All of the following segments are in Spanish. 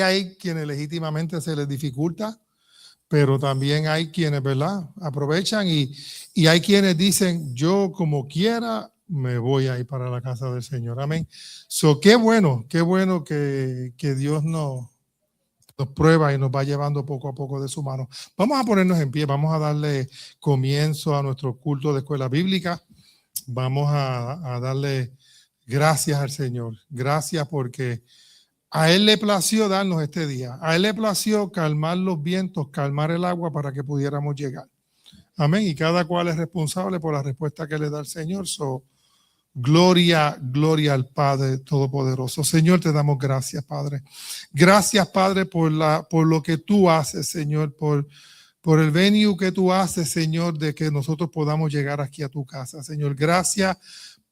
Hay quienes legítimamente se les dificulta, pero también hay quienes, ¿verdad?, aprovechan y hay quienes dicen, yo como quiera me voy a ir para la casa del Señor. Amén. So, qué bueno que Dios nos prueba y nos va llevando poco a poco de su mano. Vamos a ponernos en pie, vamos a darle comienzo a nuestro culto de escuela bíblica. Vamos a darle gracias al Señor. Gracias porque a Él le plació darnos este día. A Él le plació calmar los vientos, calmar el agua para que pudiéramos llegar. Amén. Y cada cual es responsable por la respuesta que le da el Señor. So, gloria al Padre Todopoderoso. Señor, te damos gracias, Padre. Gracias, Padre, por lo que tú haces, Señor, por el venue que tú haces, Señor, de que nosotros podamos llegar aquí a tu casa. Señor, gracias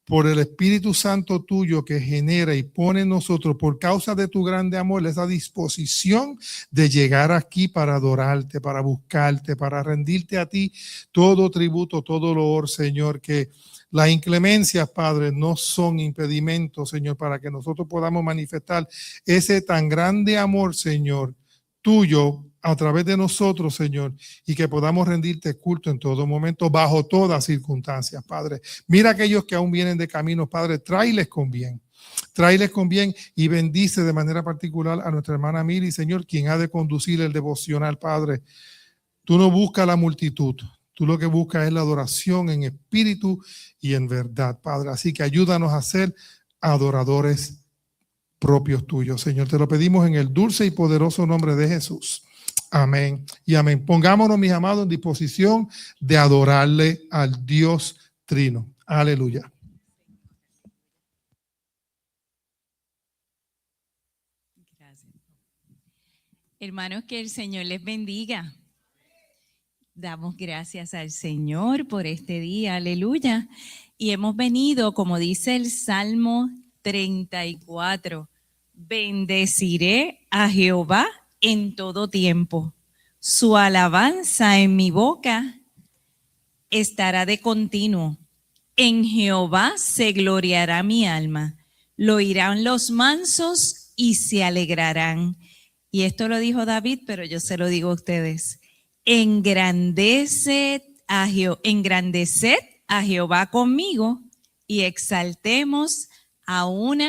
por el Espíritu Santo tuyo que genera y pone en nosotros, por causa de tu grande amor, esa disposición de llegar aquí para adorarte, para buscarte, para rendirte a ti todo tributo, todo loor, Señor, que las inclemencias, Padre, no son impedimentos, Señor, para que nosotros podamos manifestar ese tan grande amor, Señor, tuyo a través de nosotros, Señor, y que podamos rendirte culto en todo momento, bajo todas circunstancias, Padre. Mira a aquellos que aún vienen de camino, Padre, tráeles con bien y bendice de manera particular a nuestra hermana Miri, Señor, quien ha de conducir el devocional, Padre. Tú no buscas la multitud, tú lo que buscas es la adoración en espíritu y en verdad, Padre. Así que ayúdanos a ser adoradores propios tuyos, Señor. Te lo pedimos en el dulce y poderoso nombre de Jesús. Amén y amén. Pongámonos, mis amados, en disposición de adorarle al Dios Trino. Aleluya. Gracias. Hermanos, que el Señor les bendiga. Damos gracias al Señor por este día. Aleluya. Y hemos venido, como dice el Salmo 34, bendeciré a Jehová en todo tiempo. Su alabanza en mi boca estará de continuo. En Jehová se gloriará mi alma. Lo oirán los mansos y se alegrarán. Y esto lo dijo David, pero yo se lo digo a ustedes. Engrandeced a Jehová conmigo y exaltemos aún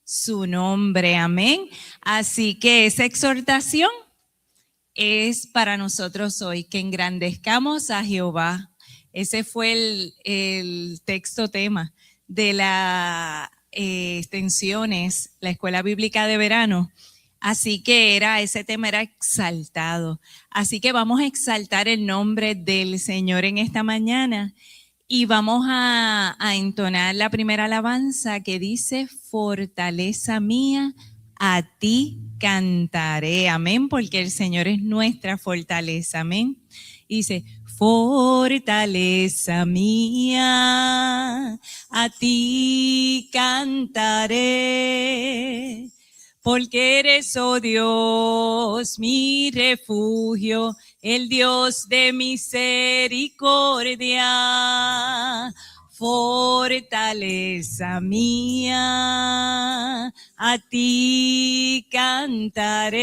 su nombre. Amén. Así que esa exhortación es para nosotros hoy, que engrandezcamos a Jehová. Ese fue el texto tema de la extensiones, la escuela bíblica de verano. Así que ese tema era exaltado. Así que vamos a exaltar el nombre del Señor en esta mañana y vamos a entonar la primera alabanza que dice: fortaleza mía, a ti cantaré. Amén, porque el Señor es nuestra fortaleza. Amén. Y dice: fortaleza mía, a ti cantaré, porque eres, oh Dios, mi refugio, el Dios de misericordia. Fortaleza mía, a ti cantaré,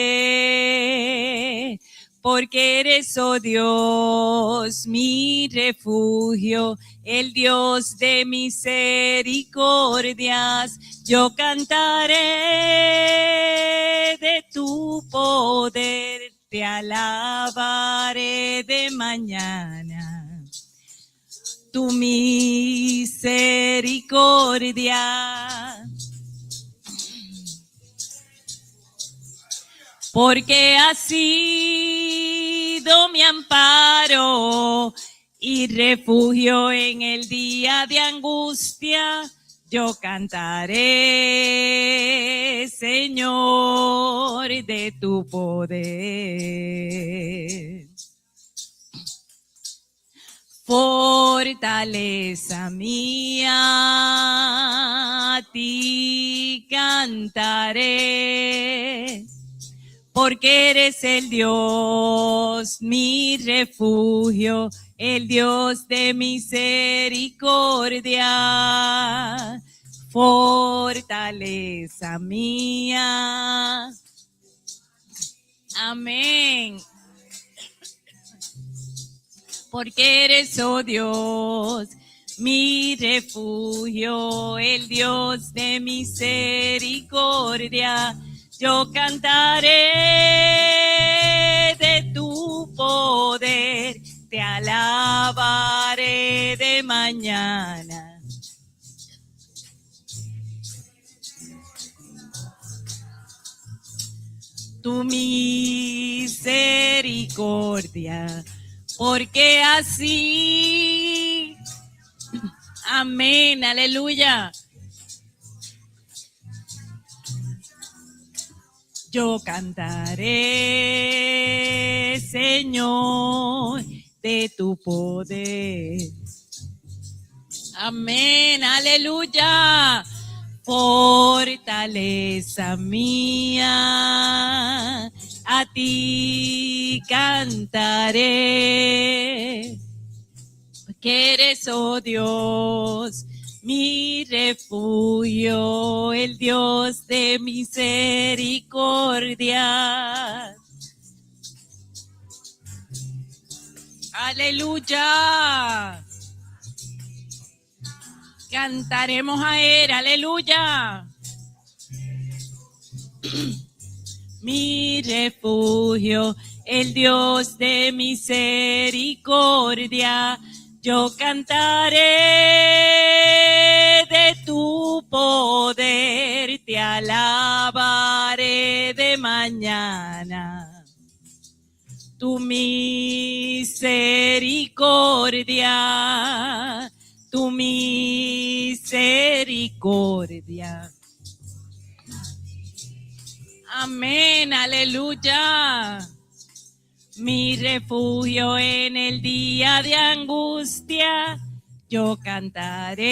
porque eres, oh Dios, mi refugio, el Dios de misericordias. Yo cantaré de tu poder, te alabaré de mañana. Tu misericordia, porque has sido mi amparo y refugio en el día de angustia. Yo cantaré, Señor, de tu poder. Fortaleza mía, a ti cantaré, porque eres el Dios, mi refugio, el Dios de misericordia. Fortaleza mía, Amén. Porque eres, oh Dios, mi refugio, el Dios de misericordia. Yo cantaré de tu poder, te alabaré de mañana. Tu misericordia, porque así, amén, aleluya. Yo cantaré, Señor, de tu poder. Amén, aleluya. Fortaleza mía, a ti cantaré, que eres, oh Dios, mi refugio, el Dios de misericordia. Aleluya. Cantaremos a Él, aleluya. Mi refugio, el Dios de misericordia. Yo cantaré de tu poder, te alabaré de mañana. Tu misericordia, tu misericordia. Amén, aleluya. Mi refugio en el día de angustia, yo cantaré,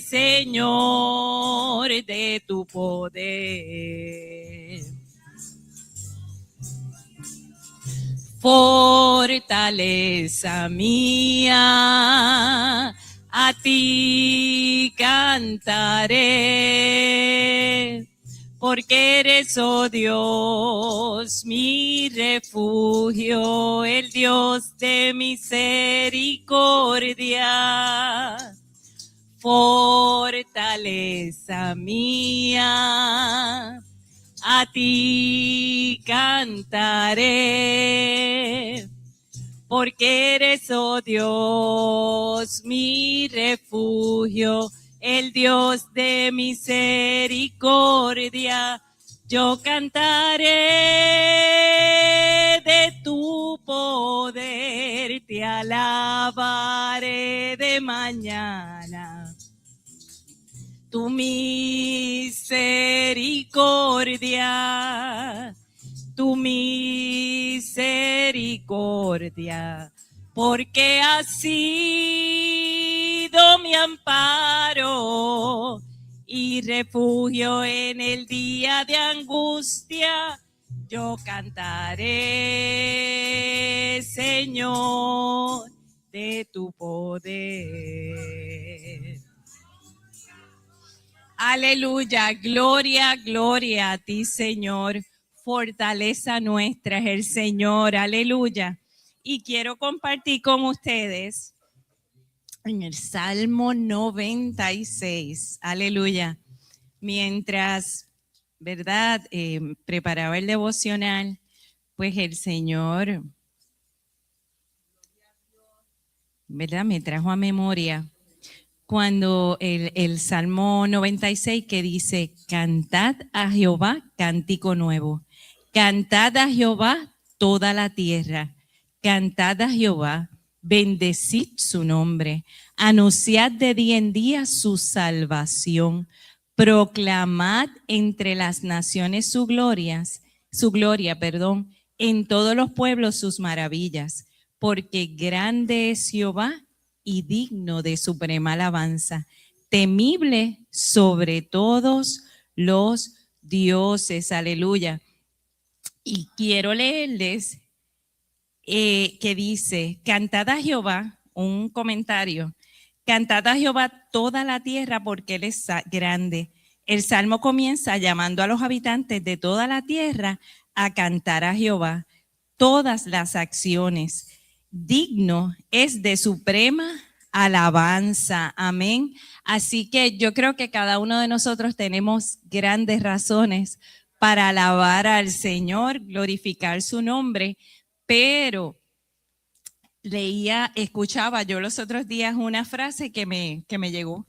Señor, de tu poder. Fortaleza mía, a ti cantaré, porque eres, oh Dios, mi refugio, el Dios de misericordia. Fortaleza mía, a ti cantaré, porque eres, oh Dios, mi refugio, el Dios de misericordia. Yo cantaré de tu poder, te alabaré de mañana. Tu misericordia, tu misericordia, porque has sido mi amparo y refugio en el día de angustia. Yo cantaré, Señor, de tu poder. Aleluya, gloria, gloria a ti, Señor. Fortaleza nuestra es el Señor, aleluya. Y quiero compartir con ustedes en el Salmo 96, aleluya. Mientras, ¿verdad? Preparaba el devocional, pues el Señor, ¿verdad? Me trajo a memoria cuando el Salmo 96 que dice, cantad a Jehová cántico nuevo, cantad a Jehová toda la tierra, cantad a Jehová, bendecid su nombre, anunciad de día en día su salvación, proclamad entre las naciones su gloria, en todos los pueblos sus maravillas, porque grande es Jehová y digno de suprema alabanza, temible sobre todos los dioses, aleluya. Y quiero leerles que dice, cantad a Jehová, un comentario, cantad a Jehová toda la tierra porque Él es grande, El salmo comienza llamando a los habitantes de toda la tierra a cantar a Jehová todas las acciones. Digno es de suprema alabanza. Amén. Así que yo creo que cada uno de nosotros tenemos grandes razones para alabar al Señor, glorificar su nombre, pero escuchaba yo los otros días una frase que me llegó.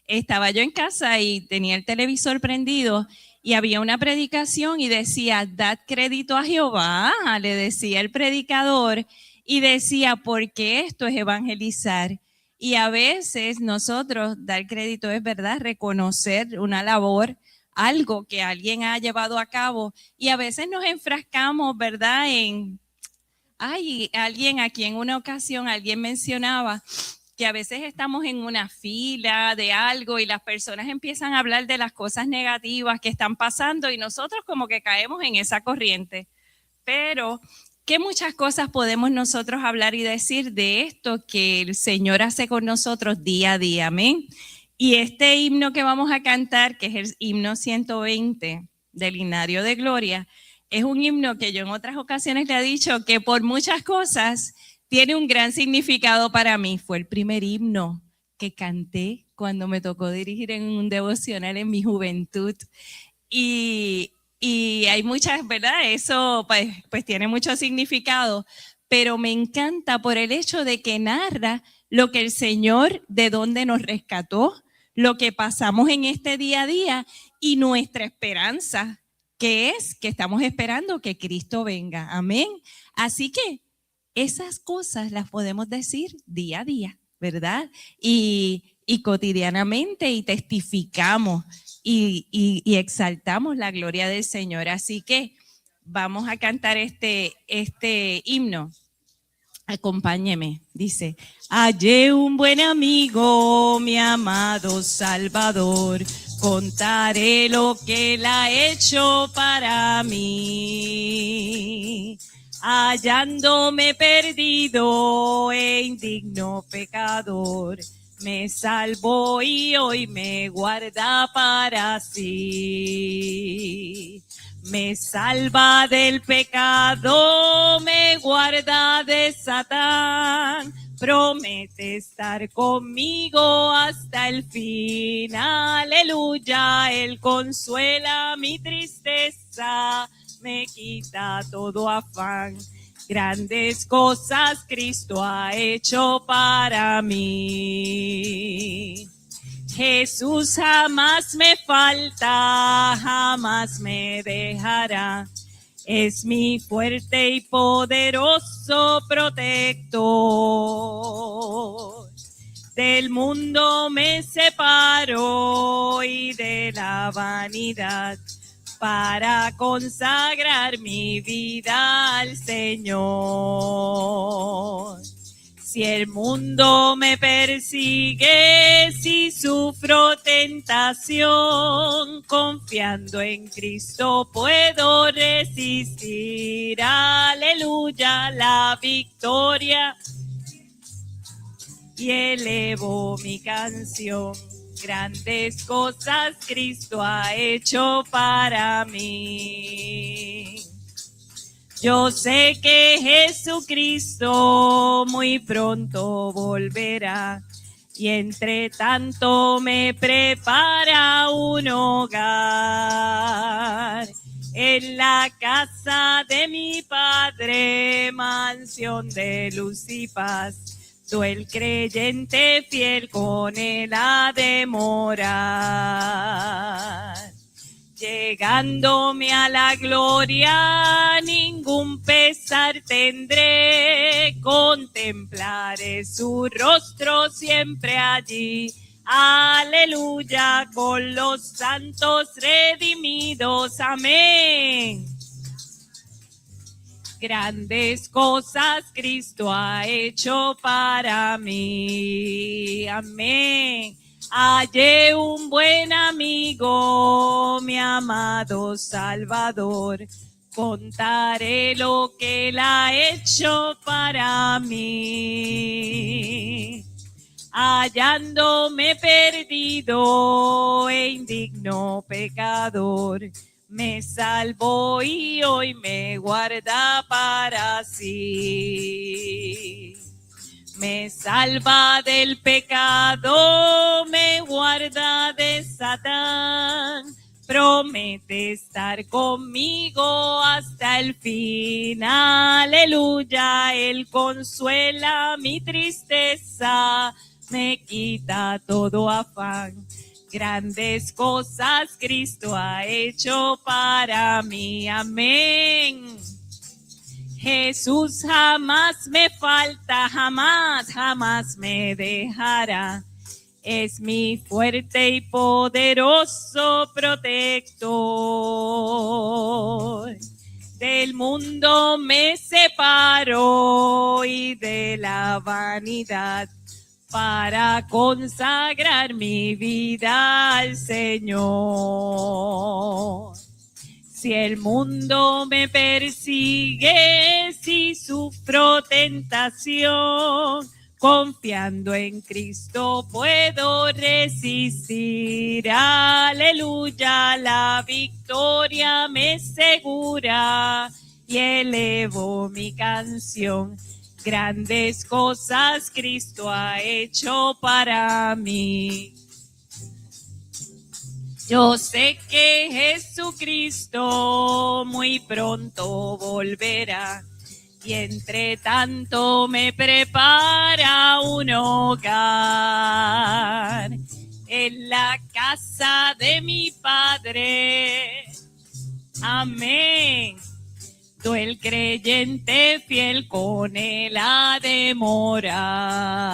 Estaba yo en casa y tenía el televisor prendido y había una predicación y decía, dad crédito a Jehová, le decía el predicador, y decía, porque esto es evangelizar. Y a veces nosotros, dar crédito es verdad, reconocer una labor, algo que alguien ha llevado a cabo, y a veces nos enfrascamos, ¿verdad? Alguien aquí en una ocasión, alguien mencionaba que a veces estamos en una fila de algo y las personas empiezan a hablar de las cosas negativas que están pasando y nosotros como que caemos en esa corriente. Pero ¿qué muchas cosas podemos nosotros hablar y decir de esto que el Señor hace con nosotros día a día? Amén. Y este himno que vamos a cantar, que es el himno 120 del Himnario de Gloria, es un himno que yo en otras ocasiones le he dicho que por muchas cosas tiene un gran significado para mí. Fue el primer himno que canté cuando me tocó dirigir en un devocional en mi juventud. Y hay muchas, ¿verdad? Eso pues tiene mucho significado, pero me encanta por el hecho de que narra lo que el Señor, de dónde nos rescató, lo que pasamos en este día a día y nuestra esperanza, que es que estamos esperando que Cristo venga. Amén. Así que esas cosas las podemos decir día a día, ¿verdad? Y cotidianamente y testificamos y exaltamos la gloria del Señor. Así que vamos a cantar este himno. Acompáñeme, dice, hallé un buen amigo, mi amado Salvador, contaré lo que él ha hecho para mí. Hallándome perdido e indigno pecador, me salvó y hoy me guarda para sí. Me salva del pecado, me guarda de Satán, promete estar conmigo hasta el fin. Aleluya, Él consuela mi tristeza, me quita todo afán. Grandes cosas Cristo ha hecho para mí. Jesús jamás me falta, jamás me dejará. Es mi fuerte y poderoso protector. Del mundo me separo y de la vanidad, para consagrar mi vida al Señor. Si el mundo me persigue, si sufro tentación, confiando en Cristo puedo resistir. Aleluya, la victoria. Y elevo mi canción. Grandes cosas Cristo ha hecho para mí. Yo sé que Jesucristo muy pronto volverá y entre tanto me prepara un hogar. En la casa de mi Padre, mansión de luz y paz, tú el creyente fiel con él ha de morar. Llegándome a la gloria, ningún pesar tendré, contemplaré su rostro siempre allí. Aleluya, con los santos redimidos, amén. Grandes cosas Cristo ha hecho para mí, amén. Hallé un buen amigo, mi amado Salvador, contaré lo que él ha hecho para mí. hallándome perdido e indigno pecador, me salvó y hoy me guarda para sí. Me salva del pecado, me guarda de Satán, promete estar conmigo hasta el fin. Aleluya, Él consuela mi tristeza, me quita todo afán. Grandes cosas Cristo ha hecho para mí. Amén. Jesús jamás me falta, jamás, jamás me dejará. Es mi fuerte y poderoso protector. Del mundo me separo y de la vanidad, para consagrar mi vida al Señor. Si el mundo me persigue, si sufro tentación, confiando en Cristo puedo resistir. Aleluya, la victoria me segura y elevo mi canción. Grandes cosas Cristo ha hecho para mí. Yo sé que Jesucristo muy pronto volverá y entre tanto me prepara un hogar en la casa de mi Padre. Amén. Tú el creyente fiel con él ha de morar.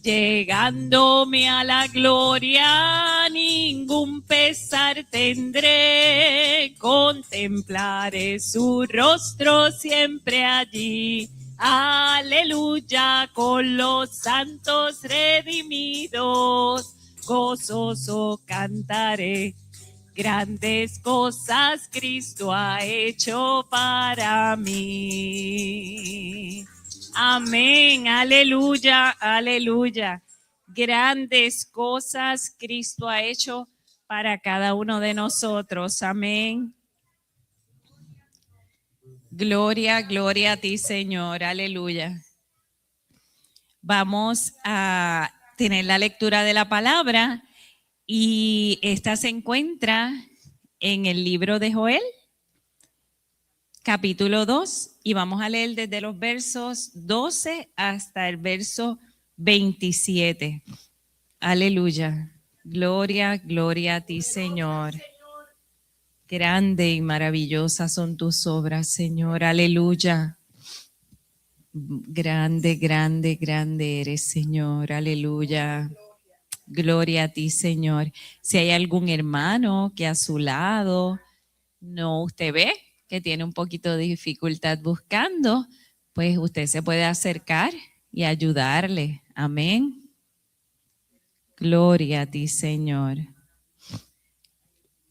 Llegándome a la gloria, ningún pesar tendré. Contemplaré su rostro siempre allí. Aleluya, con los santos redimidos, gozoso cantaré. Grandes cosas Cristo ha hecho para mí. Amén, aleluya, aleluya. Grandes cosas Cristo ha hecho para cada uno de nosotros. Amén. Gloria, gloria a ti, Señor. Aleluya. Vamos a tener la lectura de la palabra y esta se encuentra en el libro de Joel, capítulo 2, y vamos a leer desde los versos 12 hasta el verso 27. Aleluya. Gloria, gloria a ti, Señor. Grande y maravillosa son tus obras, Señor. Aleluya. Grande, grande, grande eres, Señor. Aleluya. Gloria a ti, Señor. Si hay algún hermano que a su lado no usted ve que tiene un poquito de dificultad buscando, pues usted se puede acercar y ayudarle. Amén. Gloria a ti, Señor.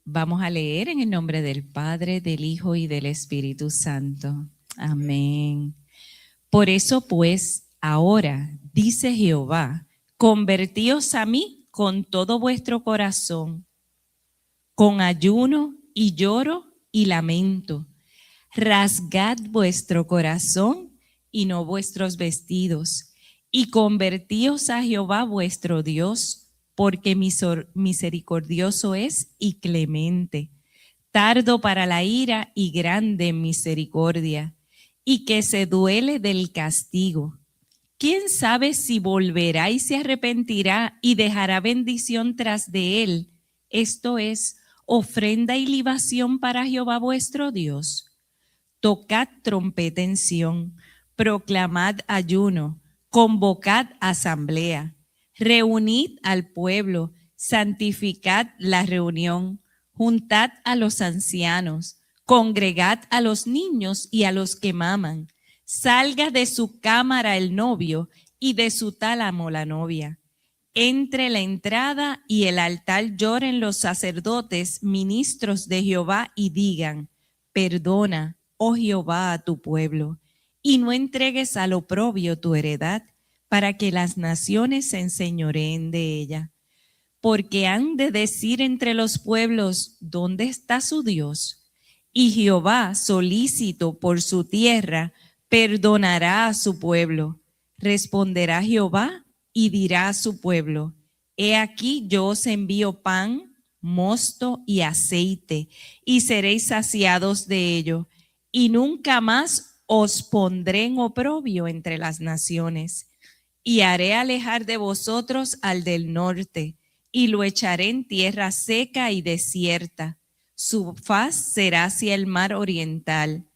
Vamos a leer en el nombre del Padre, del Hijo y del Espíritu Santo. Amén. Por eso, pues, ahora, dice Jehová, convertíos a mí con todo vuestro corazón, con ayuno y lloro y lamento. Rasgad vuestro corazón y no vuestros vestidos, y convertíos a Jehová vuestro Dios, porque misericordioso es y clemente, tardo para la ira y grande en misericordia, y que se duele del castigo. ¿Quién sabe si volverá y se arrepentirá y dejará bendición tras de él? Esto es, ofrenda y libación para Jehová vuestro Dios. Tocad trompeta en Sión, proclamad ayuno, convocad asamblea, reunid al pueblo, santificad la reunión, juntad a los ancianos, congregad a los niños y a los que maman. Salga de su cámara el novio y de su tálamo la novia. Entre la entrada y el altar lloren los sacerdotes, ministros de Jehová, y digan: perdona, oh Jehová, a tu pueblo, y no entregues al oprobio tu heredad, para que las naciones se enseñoreen de ella. Porque han de decir entre los pueblos, ¿dónde está su Dios? Y Jehová, solícito por su tierra, perdonará a su pueblo. Responderá Jehová y dirá a su pueblo, he aquí yo os envío pan, mosto y aceite, y seréis saciados de ello, y nunca más os pondré en oprobio entre las naciones. Y haré alejar de vosotros al del norte, y lo echaré en tierra seca y desierta. Su faz será hacia el mar oriental,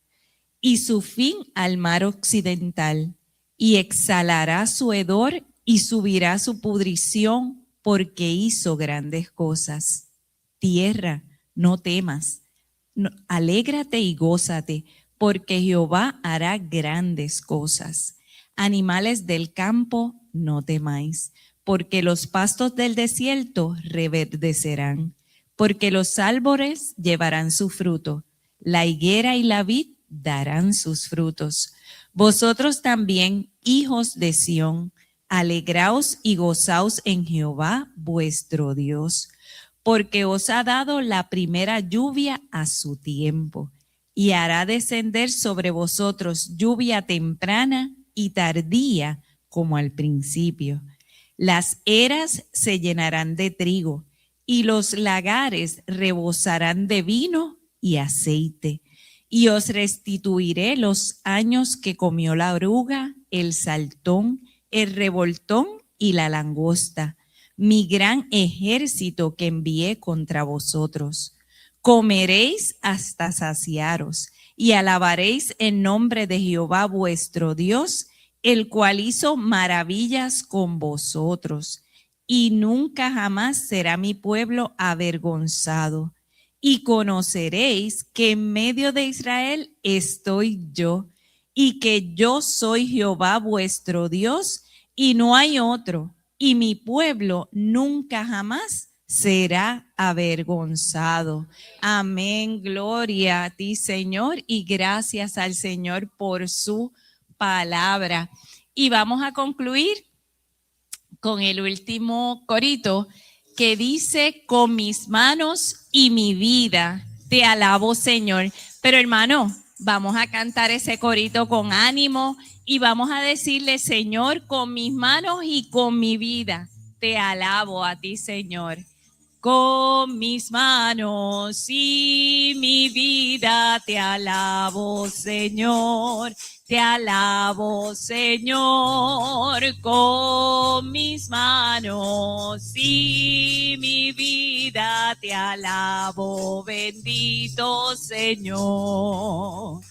y su fin al mar occidental. Y exhalará su hedor y subirá su pudrición, porque hizo grandes cosas. Tierra, no temas, alégrate y gózate, porque Jehová hará grandes cosas. Animales del campo, no temáis, porque los pastos del desierto reverdecerán, porque los árboles llevarán su fruto, la higuera y la vid darán sus frutos. Vosotros también, hijos de Sión, alegraos y gozaos en Jehová vuestro Dios, porque os ha dado la primera lluvia a su tiempo, y hará descender sobre vosotros lluvia temprana y tardía como al principio. Las eras se llenarán de trigo, y los lagares rebosarán de vino y aceite. Y os restituiré los años que comió la oruga, el saltón, el revoltón y la langosta, mi gran ejército que envié contra vosotros. Comeréis hasta saciaros y alabaréis el nombre de Jehová vuestro Dios, el cual hizo maravillas con vosotros. Y nunca jamás será mi pueblo avergonzado. Y conoceréis que en medio de Israel estoy yo, y que yo soy Jehová vuestro Dios, y no hay otro, y mi pueblo nunca jamás será avergonzado. Amén, gloria a ti, Señor, y gracias al Señor por su palabra. Y vamos a concluir con el último corito que dice, con mis manos y mi vida te alabo, Señor. Pero hermano, vamos a cantar ese corito con ánimo y vamos a decirle, Señor, con mis manos y con mi vida te alabo a ti, Señor. Con mis manos y mi vida te alabo, Señor. Te alabo, Señor, con mis manos y mi vida te alabo, bendito Señor.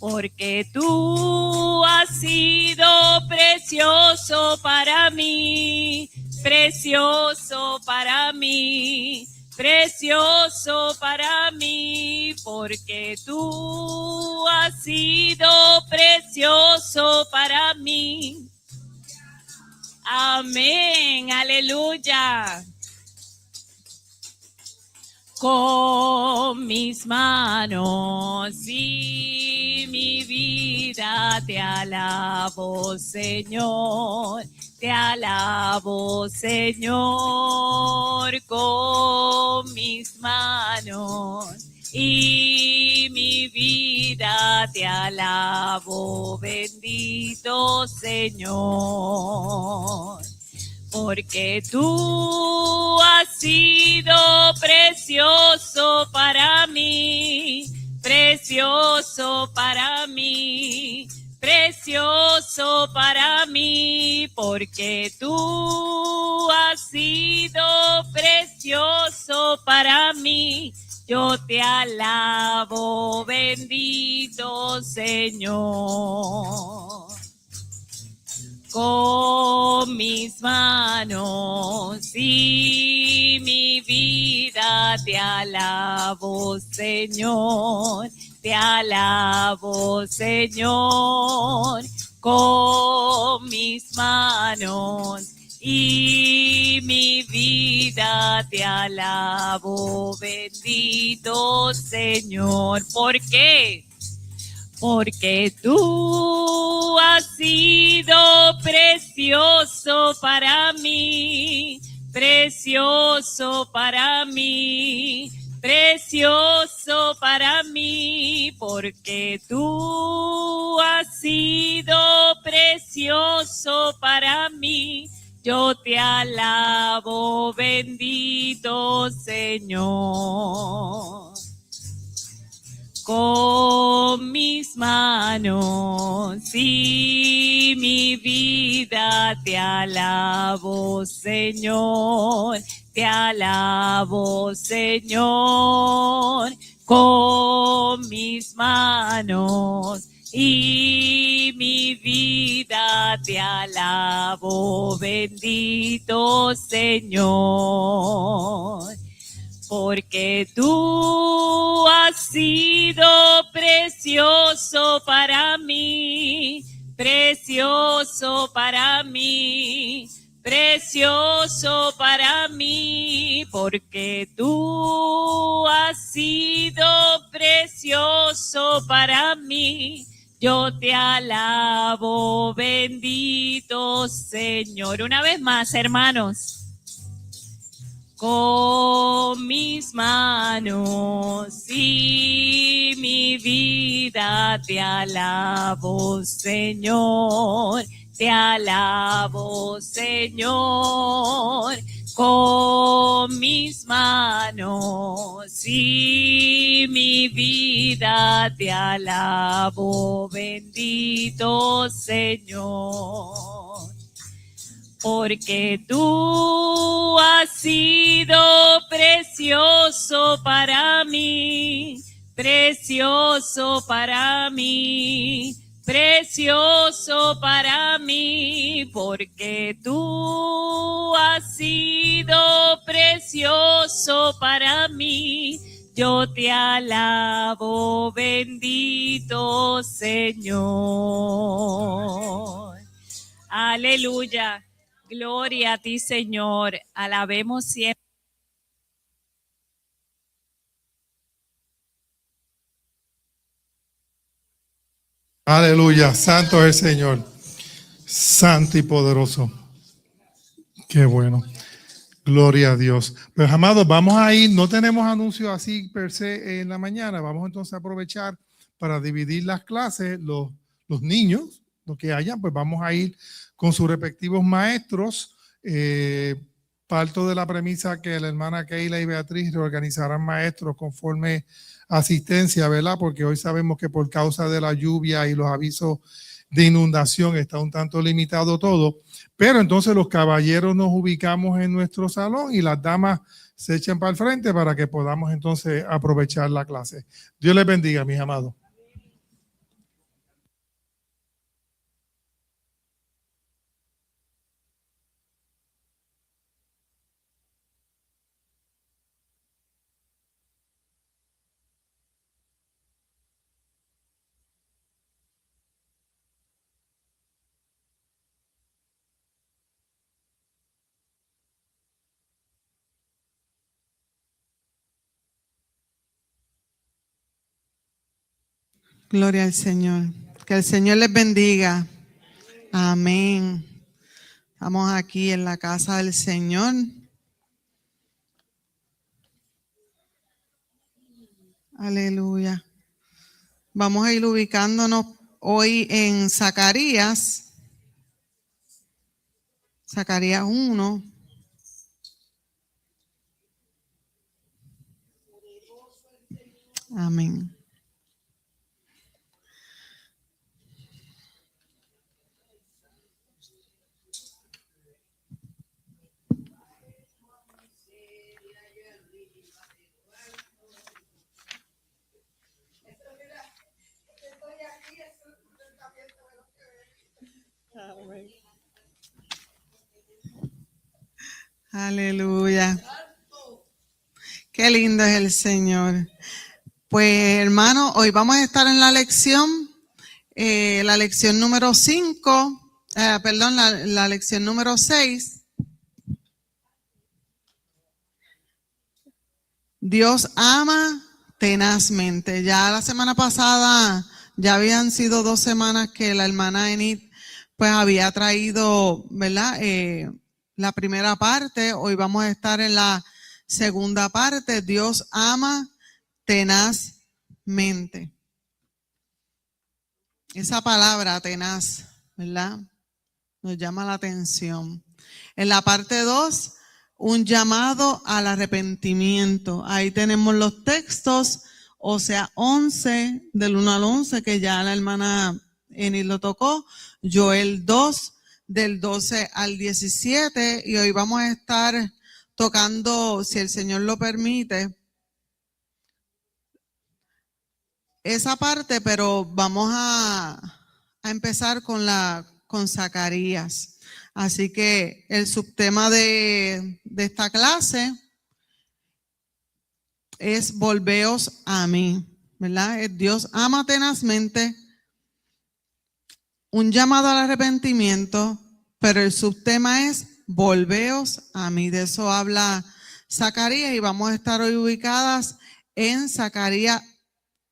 Porque tú has sido precioso para mí, precioso para mí. Precioso para mí, porque tú has sido precioso para mí. Amén, aleluya. Con mis manos y mi vida te alabo, Señor. Te alabo, Señor, con mis manos y mi vida te alabo, bendito Señor. Porque tú has sido precioso para mí, precioso para mí. Precioso para mí, porque tú has sido precioso para mí. Yo te alabo, bendito Señor. Con mis manos y mi vida te alabo, Señor. Te alabo, Señor, con mis manos y mi vida te alabo, bendito Señor. ¿Por qué? porque tú has sido precioso para mí, precioso para mí, precioso para mí, porque tú has sido precioso para mí. Yo te alabo, bendito Señor. Con mis manos y mi vida te alabo, Señor, te alabo, Señor. Con mis manos y mi vida te alabo, bendito Señor. Porque tú has sido precioso para mí, precioso para mí, precioso para mí, porque tú has sido precioso para mí. Yo te alabo, bendito Señor. Una vez más, hermanos. Con mis manos y mi vida te alabo, Señor, te alabo, Señor. Con mis manos y mi vida te alabo, bendito Señor. Porque tú has sido precioso para mí, precioso para mí, precioso para mí, porque tú has sido precioso para mí. Yo te alabo, bendito Señor. Aleluya. Gloria a ti, Señor. Alabemos siempre. Aleluya. Santo es el Señor. Santo y poderoso. Qué bueno. Gloria a Dios. Pues, amados, vamos a ir. No tenemos anuncios así per se en la mañana. Vamos entonces a aprovechar para dividir las clases. Los niños, los que hayan, pues vamos a ir con sus respectivos maestros. Parto de la premisa que la hermana Keila y Beatriz reorganizarán maestros conforme asistencia, ¿verdad? Porque hoy sabemos que por causa de la lluvia y los avisos de inundación está un tanto limitado todo. Pero entonces los caballeros nos ubicamos en nuestro salón y las damas se echan para el frente para que podamos entonces aprovechar la clase. Dios les bendiga, mis amados. Gloria al Señor. Que el Señor les bendiga. Amén. Estamos aquí en la casa del Señor. Aleluya. Vamos a ir ubicándonos hoy en Zacarías. Zacarías 1. Amén. Aleluya. Qué lindo es el Señor. Pues hermano, hoy vamos a estar en la lección número 5, la lección número 6. Dios ama tenazmente. Ya la semana pasada Ya habían sido 2 semanas que la hermana Enid pues había traído, ¿verdad? La primera parte. Hoy vamos a estar en la segunda parte. Dios ama tenazmente. Esa palabra tenaz, ¿verdad? Nos llama la atención. En la parte 2, un llamado al arrepentimiento. Ahí tenemos los textos, Oseas 11, del 1 al 11, que ya la hermana Enid lo tocó, Joel 2, del 12 al 17, y hoy vamos a estar tocando, si el Señor lo permite, esa parte, pero vamos a empezar con Zacarías. Así que el subtema de esta clase es volveos a mí, ¿verdad? Dios ama tenazmente, un llamado al arrepentimiento, pero el subtema es volveos a mí. De eso habla Zacarías y vamos a estar hoy ubicadas en Zacarías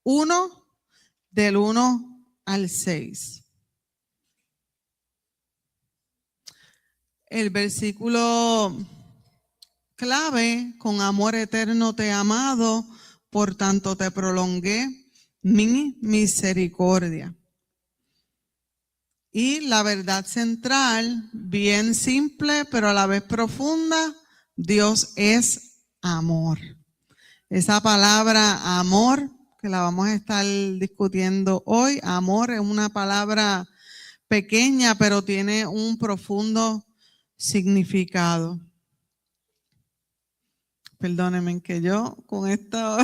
1, del 1 al 6. El versículo clave: con amor eterno te he amado, por tanto te prolongué mi misericordia. Y la verdad central, bien simple, pero a la vez profunda: Dios es amor. Esa palabra amor, que la vamos a estar discutiendo hoy, amor es una palabra pequeña, pero tiene un profundo significado. Perdónenme que yo con esto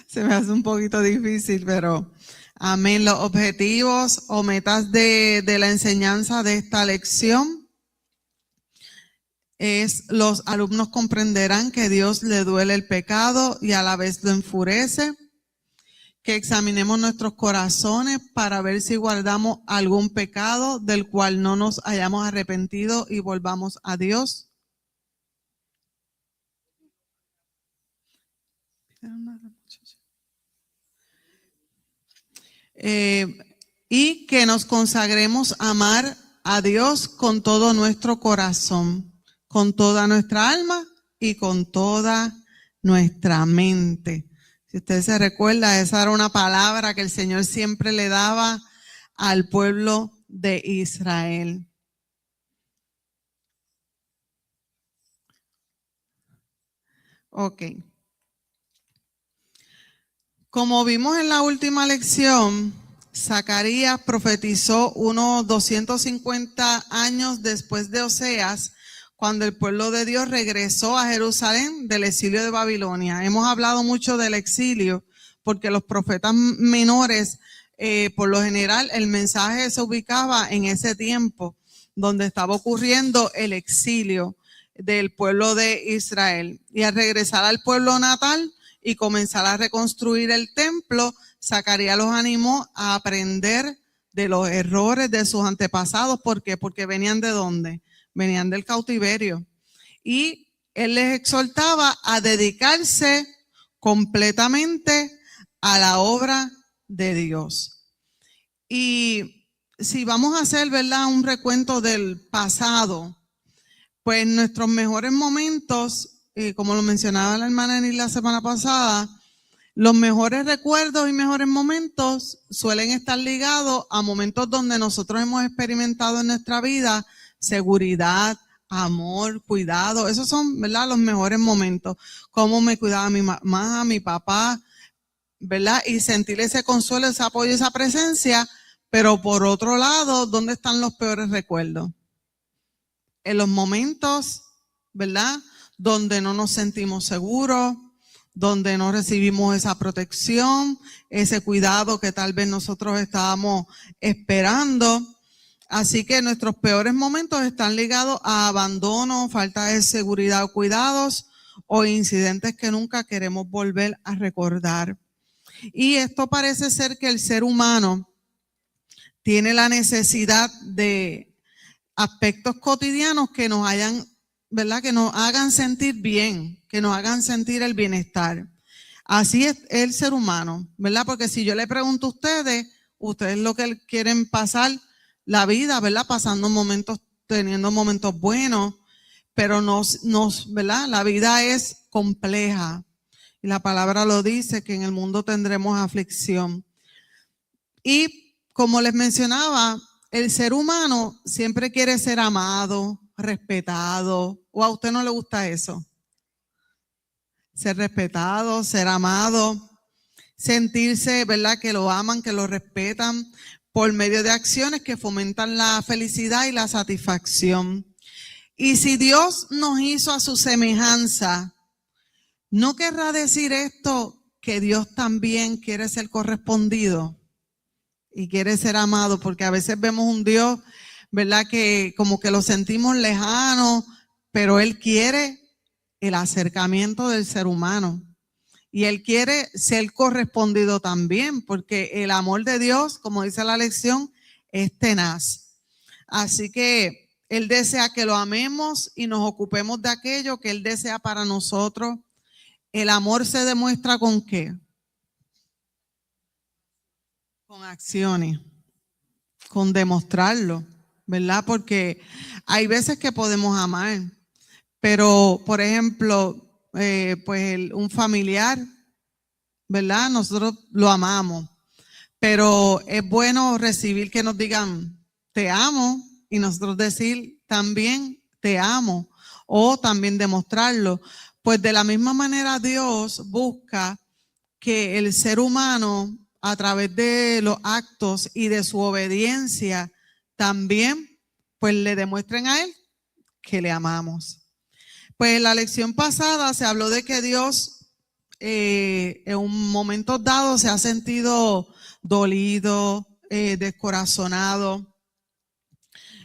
se me hace un poquito difícil, pero amén. Los objetivos o metas de la enseñanza de esta lección es: los alumnos comprenderán que Dios le duele el pecado y a la vez lo enfurece, que examinemos nuestros corazones para ver si guardamos algún pecado del cual no nos hayamos arrepentido y volvamos a Dios. Y que nos consagremos a amar a Dios con todo nuestro corazón, con toda nuestra alma y con toda nuestra mente. Si usted se recuerda, esa era una palabra que el Señor siempre le daba al pueblo de Israel. Ok. Como vimos en la última lección, Zacarías profetizó unos 250 años después de Oseas, cuando el pueblo de Dios regresó a Jerusalén del exilio de Babilonia. Hemos hablado mucho del exilio, porque los profetas menores, por lo general, el mensaje se ubicaba en ese tiempo, donde estaba ocurriendo el exilio del pueblo de Israel. Y al regresar al pueblo natal y comenzar a reconstruir el templo, Zacarías los animó a aprender de los errores de sus antepasados. ¿Por qué? Porque venían ¿de dónde? Venían del cautiverio. Y él les exhortaba a dedicarse completamente a la obra de Dios. Y si vamos a hacer, ¿verdad?, un recuento del pasado, pues nuestros mejores momentos, como lo mencionaba la hermana Enid la semana pasada, los mejores recuerdos y mejores momentos suelen estar ligados a momentos donde nosotros hemos experimentado en nuestra vida seguridad, amor, cuidado. Esos son, ¿verdad?, los mejores momentos. Cómo me cuidaba mi mamá, mi papá, ¿verdad? Y sentir ese consuelo, ese apoyo, esa presencia. Pero por otro lado, ¿dónde están los peores recuerdos? En los momentos, ¿verdad?, donde no nos sentimos seguros, donde no recibimos esa protección, ese cuidado que tal vez nosotros estábamos esperando. Así que nuestros peores momentos están ligados a abandono, falta de seguridad o cuidados, o incidentes que nunca queremos volver a recordar. Y esto parece ser que el ser humano tiene la necesidad de aspectos cotidianos que nos hayan, ¿verdad?, que nos hagan sentir bien, que nos hagan sentir el bienestar. Así es el ser humano, ¿verdad? Porque si yo le pregunto a ustedes, ustedes lo que quieren pasar la vida, ¿verdad? Pasando momentos, teniendo momentos buenos, pero ¿verdad? La vida es compleja. Y la palabra lo dice, que en el mundo tendremos aflicción. Y como les mencionaba, el ser humano siempre quiere ser amado, respetado. ¿O a usted no le gusta eso? Ser respetado, ser amado, sentirse, ¿verdad?, que lo aman, que lo respetan por medio de acciones que fomentan la felicidad y la satisfacción. Y si Dios nos hizo a su semejanza, ¿no querrá decir esto que Dios también quiere ser correspondido y quiere ser amado? Porque a veces vemos un Dios, ¿verdad?, que como que lo sentimos lejano, pero Él quiere el acercamiento del ser humano. Y Él quiere ser correspondido también, porque el amor de Dios, como dice la lección, es tenaz. Así que Él desea que lo amemos y nos ocupemos de aquello que Él desea para nosotros. El amor se demuestra ¿con qué? Con acciones, con demostrarlo, ¿verdad? Porque hay veces que podemos amar, pero, por ejemplo, pues un familiar, ¿verdad? Nosotros lo amamos, pero es bueno recibir que nos digan, te amo, y nosotros decir también, te amo, o también demostrarlo. Pues de la misma manera Dios busca que el ser humano, a través de los actos y de su obediencia, también pues le demuestren a Él que le amamos. Pues en la lección pasada se habló de que Dios en un momento dado se ha sentido dolido, descorazonado,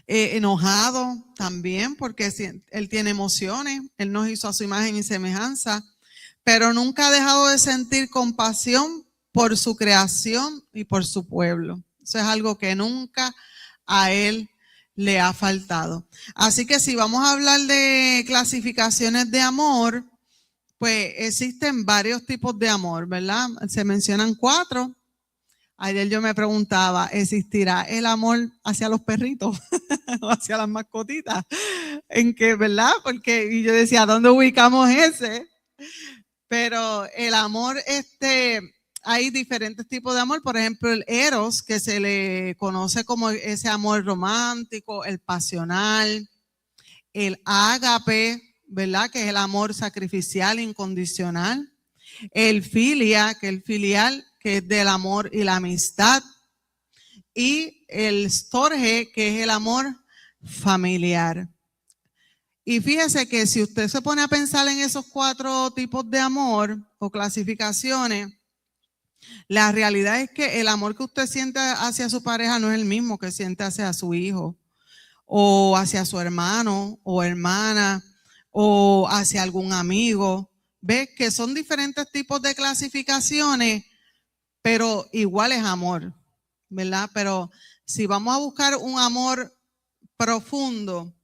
enojado también, porque Él tiene emociones, Él nos hizo a su imagen y semejanza, pero nunca ha dejado de sentir compasión por su creación y por su pueblo. Eso es algo que nunca a Él le ha faltado. Así que si vamos a hablar de clasificaciones de amor, pues existen varios tipos de amor, ¿verdad? Se mencionan 4. Ayer yo me preguntaba, ¿existirá el amor hacia los perritos o hacia las mascotitas? ¿En qué, verdad? Porque y yo decía, ¿dónde ubicamos ese? Pero el amor, hay diferentes tipos de amor. Por ejemplo, el eros, que se le conoce como ese amor romántico, el pasional, el ágape, ¿verdad?, que es el amor sacrificial incondicional, el filia, que es el filial, que es del amor y la amistad, y el storge, que es el amor familiar. Y fíjese que si usted se pone a pensar en esos 4 tipos de amor o clasificaciones, la realidad es que el amor que usted siente hacia su pareja no es el mismo que siente hacia su hijo, o hacia su hermano o hermana, o hacia algún amigo. ¿Ves? Que son diferentes tipos de clasificaciones, pero igual es amor, ¿verdad? Pero si vamos a buscar un amor profundo,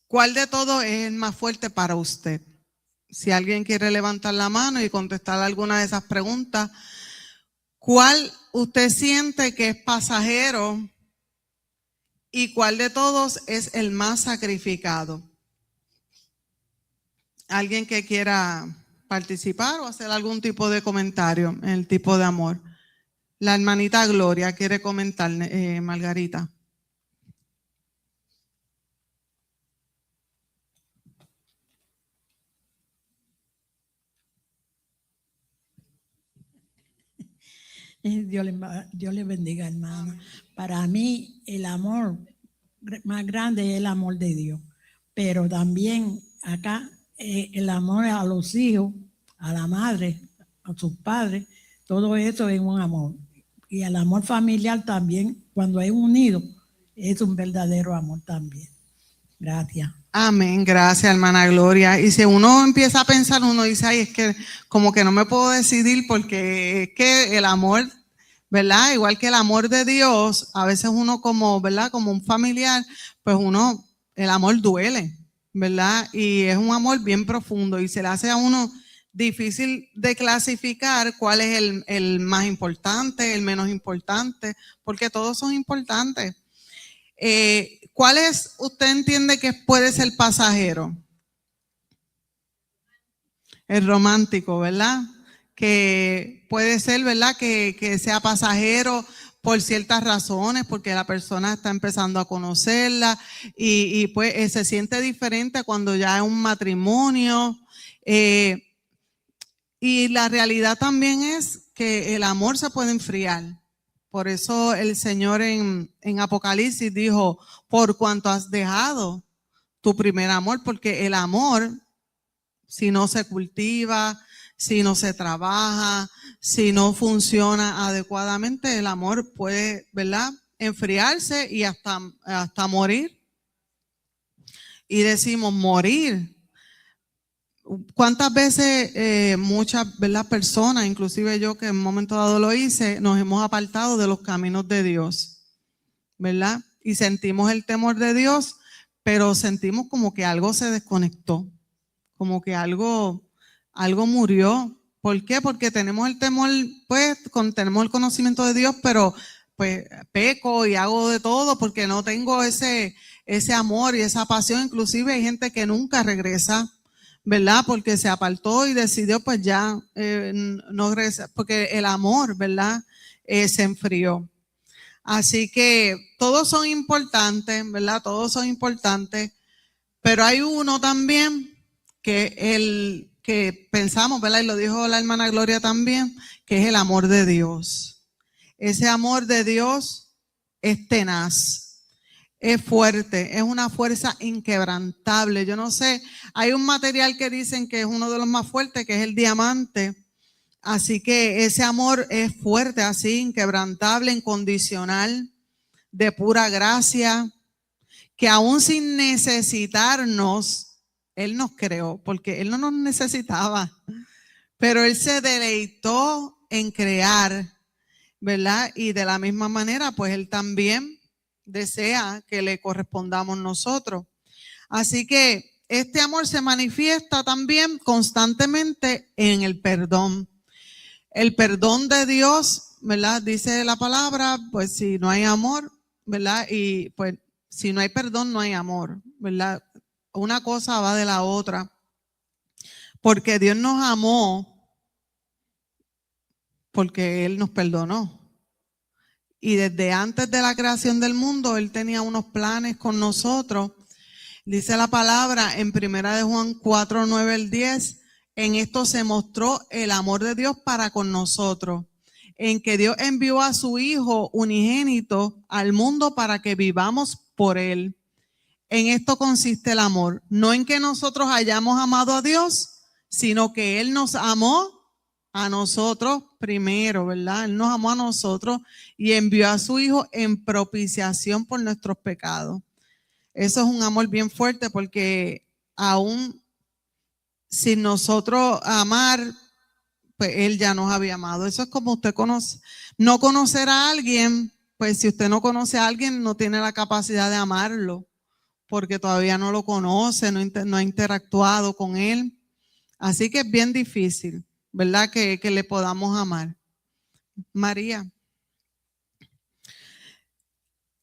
¿cuál de todos es el más fuerte para usted? Si alguien quiere levantar la mano y contestar alguna de esas preguntas, ¿cuál usted siente que es pasajero y cuál de todos es el más sacrificado? ¿Alguien que quiera participar o hacer algún tipo de comentario en el tipo de amor? La hermanita Gloria quiere comentar, Margarita. Dios le bendiga, hermano. Para mí, el amor más grande es el amor de Dios. Pero también acá, el amor a los hijos, a la madre, a sus padres, todo eso es un amor. Y el amor familiar también, cuando es unido, es un verdadero amor también. Gracias. Amén, gracias, hermana Gloria. Y si uno empieza a pensar, uno dice, ay, es que como que no me puedo decidir porque es que el amor, ¿verdad? Igual que el amor de Dios, a veces uno como, ¿verdad? Como un familiar, pues el amor duele, ¿verdad? Y es un amor bien profundo y se le hace a uno difícil de clasificar cuál es el más importante, el menos importante, porque todos son importantes. ¿Cuál es, usted entiende que puede ser pasajero? El romántico, ¿verdad? Que puede ser, ¿verdad? Que sea pasajero por ciertas razones, porque la persona está empezando a conocerla y pues se siente diferente cuando ya es un matrimonio. Y la realidad también es que el amor se puede enfriar. Por eso el Señor en Apocalipsis dijo, por cuanto has dejado tu primer amor, porque el amor, si no se cultiva, si no se trabaja, si no funciona adecuadamente, el amor puede, ¿verdad?, enfriarse y hasta morir. Y decimos morir. ¿Cuántas veces muchas, ¿verdad?, personas, inclusive yo que en un momento dado lo hice, nos hemos apartado de los caminos de Dios, ¿verdad? Y sentimos el temor de Dios, pero sentimos como que algo se desconectó, como que algo murió. ¿Por qué? Porque tenemos el temor, pues, tenemos el conocimiento de Dios, pero pues peco y hago de todo porque no tengo ese amor y esa pasión. Inclusive hay gente que nunca regresa, ¿verdad? Porque se apartó y decidió pues ya no regresar, porque el amor, ¿verdad?, se enfrió. Así que todos son importantes, ¿verdad? Todos son importantes, pero hay uno también que pensamos, ¿verdad? Y lo dijo la hermana Gloria también, que es el amor de Dios. Ese amor de Dios es tenaz, es fuerte, es una fuerza inquebrantable. Yo no sé, hay un material que dicen que es uno de los más fuertes, que es el diamante. Así que ese amor es fuerte, así, inquebrantable, incondicional, de pura gracia, que aún sin necesitarnos, Él nos creó, porque Él no nos necesitaba, pero Él se deleitó en crear, ¿verdad? Y de la misma manera, pues Él también desea que le correspondamos nosotros. Así que este amor se manifiesta también constantemente en el perdón. El perdón de Dios, ¿verdad? Dice la palabra, pues si no hay amor, ¿verdad? Y pues si no hay perdón, no hay amor, ¿verdad? Una cosa va de la otra. Porque Dios nos amó, porque Él nos perdonó. Y desde antes de la creación del mundo, Él tenía unos planes con nosotros. Dice la palabra en 1 Juan 4, 9 al 10, en esto se mostró el amor de Dios para con nosotros, en que Dios envió a su Hijo unigénito al mundo para que vivamos por Él. En esto consiste el amor, no en que nosotros hayamos amado a Dios, sino que Él nos amó a nosotros primero, ¿verdad? Él nos amó a nosotros y envió a su Hijo en propiciación por nuestros pecados. Eso es un amor bien fuerte porque aún sin nosotros amar, pues Él ya nos había amado. Eso es como usted no conocer a alguien, pues si usted no conoce a alguien no tiene la capacidad de amarlo porque todavía no lo conoce, no ha interactuado con Él. Así que es bien difícil, ¿verdad? Que le podamos amar. María.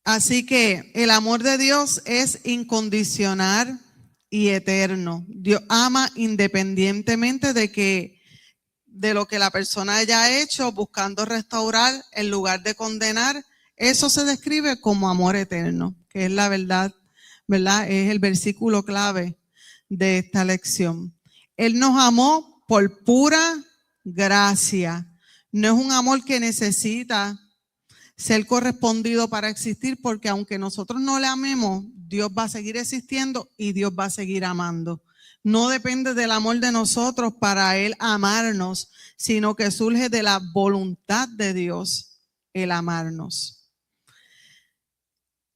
Así que el amor de Dios es incondicional y eterno. Dios ama independientemente de lo que la persona haya hecho, buscando restaurar en lugar de condenar. Eso se describe como amor eterno, que es la verdad, ¿verdad? Es el versículo clave de esta lección. Él nos amó por pura gracia. No es un amor que necesita ser correspondido para existir, porque aunque nosotros no le amemos, Dios va a seguir existiendo y Dios va a seguir amando. No depende del amor de nosotros para Él amarnos, sino que surge de la voluntad de Dios el amarnos.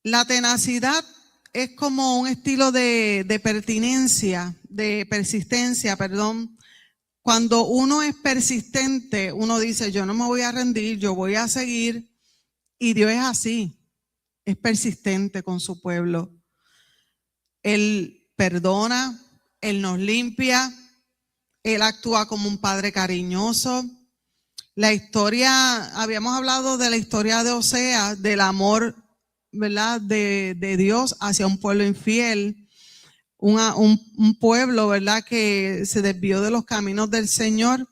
La tenacidad es como un estilo de persistencia. Cuando uno es persistente, uno dice, yo no me voy a rendir, yo voy a seguir. Y Dios es así, es persistente con su pueblo. Él perdona, Él nos limpia, Él actúa como un padre cariñoso. La historia, habíamos hablado de la historia de Oseas, del amor, ¿verdad?, de Dios hacia un pueblo infiel, un pueblo, ¿verdad?, que se desvió de los caminos del Señor,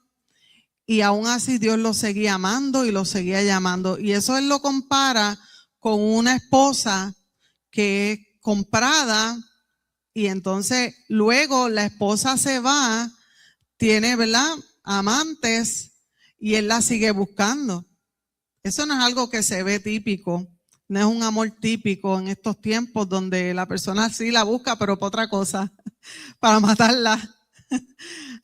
y aún así Dios lo seguía amando y lo seguía llamando. Y eso él lo compara con una esposa que es comprada, y entonces luego la esposa se va, tiene, ¿verdad?, amantes, y él la sigue buscando. Eso no es algo que se ve típico, no es un amor típico en estos tiempos donde la persona sí la busca, pero por otra cosa, para matarla.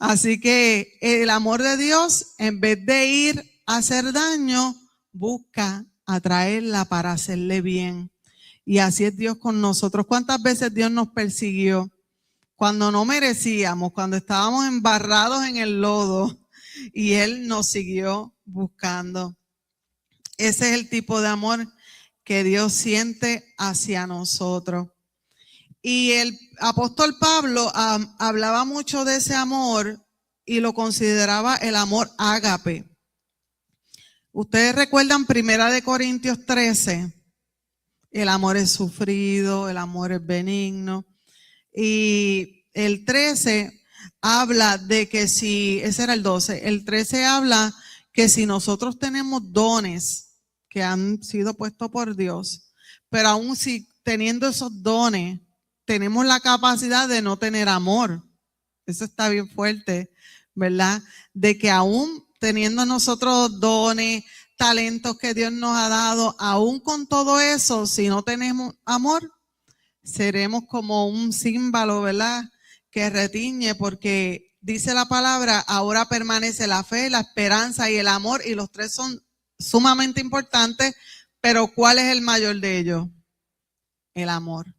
Así que el amor de Dios, en vez de ir a hacer daño, busca atraerla para hacerle bien. Y así es Dios con nosotros. ¿Cuántas veces Dios nos persiguió? Cuando no merecíamos, cuando estábamos embarrados en el lodo, y Él nos siguió buscando. Ese es el tipo de amor que Dios siente hacia nosotros. Y el apóstol Pablo hablaba mucho de ese amor y lo consideraba el amor ágape. Ustedes recuerdan 1 Corintios 13, el amor es sufrido, el amor es benigno. Y el 13 habla de que si, ese era el 12, el 13 habla que si nosotros tenemos dones que han sido puestos por Dios, pero aún si teniendo esos dones, tenemos la capacidad de no tener amor. Eso está bien fuerte, ¿verdad? De que aún teniendo nosotros dones, talentos que Dios nos ha dado, aún con todo eso, si no tenemos amor, seremos como un címbalo, ¿verdad?, que retiñe, porque dice la palabra, ahora permanece la fe, la esperanza y el amor, y los tres son sumamente importantes, pero ¿cuál es el mayor de ellos? El amor,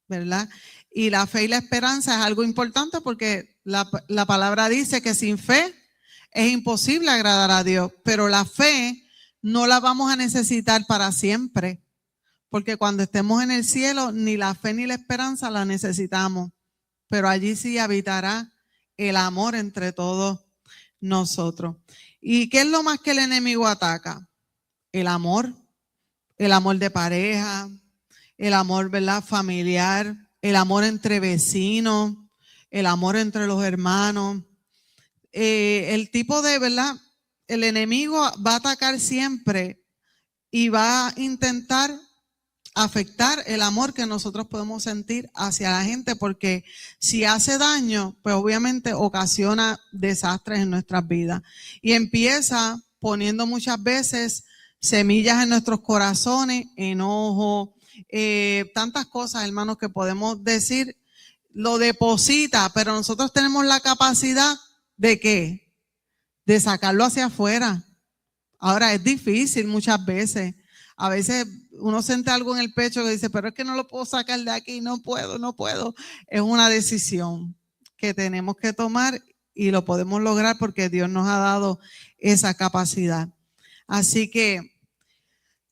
¿verdad? Y la fe y la esperanza es algo importante porque la palabra dice que sin fe es imposible agradar a Dios, pero la fe no la vamos a necesitar para siempre, porque cuando estemos en el cielo ni la fe ni la esperanza la necesitamos, pero allí sí habitará el amor entre todos nosotros. ¿Y qué es lo más que el enemigo ataca? El amor de pareja, el amor, ¿verdad?, familiar, el amor entre vecinos, el amor entre los hermanos. El tipo de, ¿verdad?, el enemigo va a atacar siempre y va a intentar afectar el amor que nosotros podemos sentir hacia la gente, porque si hace daño, pues obviamente ocasiona desastres en nuestras vidas. Y empieza poniendo muchas veces semillas en nuestros corazones, enojo, tantas cosas, hermanos, que podemos decir, lo deposita, pero nosotros tenemos la capacidad ¿de qué? De sacarlo hacia afuera. Ahora es difícil muchas veces. A veces uno siente algo en el pecho que dice, pero es que no lo puedo sacar de aquí, no puedo. Es una decisión que tenemos que tomar y lo podemos lograr porque Dios nos ha dado esa capacidad. Así que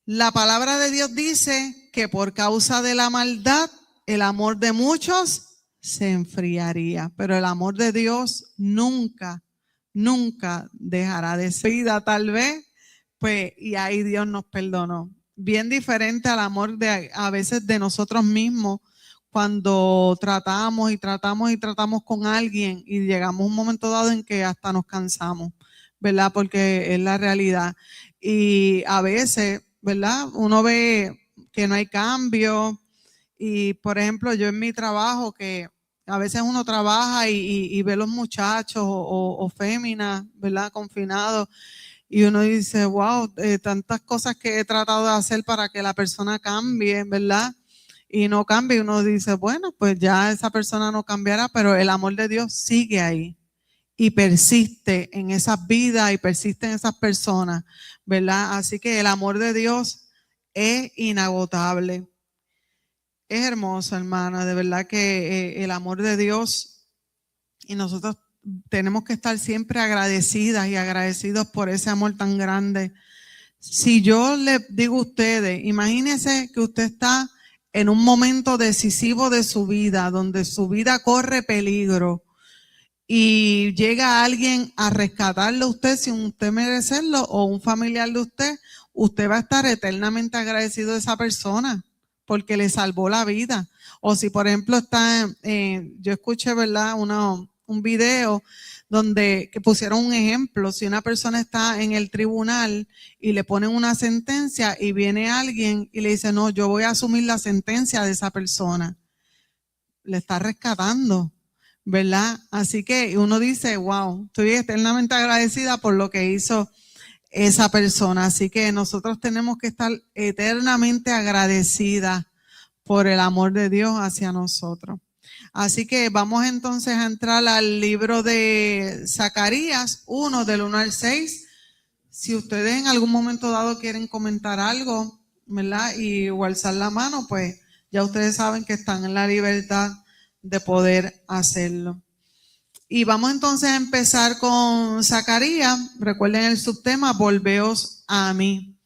la palabra de Dios dice que por causa de la maldad, el amor de muchos se enfriaría, pero el amor de Dios nunca dejará de ser. Vida tal vez, pues, y ahí Dios nos perdonó. Bien diferente al amor de a veces de nosotros mismos, cuando tratamos con alguien y llegamos a un momento dado en que hasta nos cansamos, ¿verdad? Porque es la realidad. Y a veces, ¿verdad?, uno ve que no hay cambio. Y, por ejemplo, yo en mi trabajo, que a veces uno trabaja y ve los muchachos o féminas, ¿verdad?, confinados, y uno dice, wow, tantas cosas que he tratado de hacer para que la persona cambie, ¿verdad? Y no cambia, y uno dice, bueno, pues ya esa persona no cambiará, pero el amor de Dios sigue ahí y persiste en esas vidas y persiste en esas personas, ¿verdad? Así que el amor de Dios es inagotable. Es hermoso, hermana, de verdad que el amor de Dios, y nosotros tenemos que estar siempre agradecidas y agradecidos por ese amor tan grande. Si yo le digo a ustedes, imagínense que usted está en un momento decisivo de su vida, donde su vida corre peligro, y llega alguien a rescatarlo a usted sin usted merecerlo, o un familiar de usted, usted va a estar eternamente agradecido de esa persona porque le salvó la vida. O si, por ejemplo, yo escuché, ¿verdad?, un video donde que pusieron un ejemplo. Si una persona está en el tribunal y le ponen una sentencia y viene alguien y le dice, no, yo voy a asumir la sentencia de esa persona, le está rescatando, ¿verdad? Así que uno dice, wow, estoy eternamente agradecida por lo que hizo esa persona. Así que nosotros tenemos que estar eternamente agradecidas por el amor de Dios hacia nosotros. Así que vamos entonces a entrar al libro de Zacarías 1, del 1 al 6. Si ustedes en algún momento dado quieren comentar algo, ¿verdad?, o alzar la mano, pues ya ustedes saben que están en la libertad de poder hacerlo. Y vamos entonces a empezar con Zacarías. Recuerden el subtema, volveos a mí.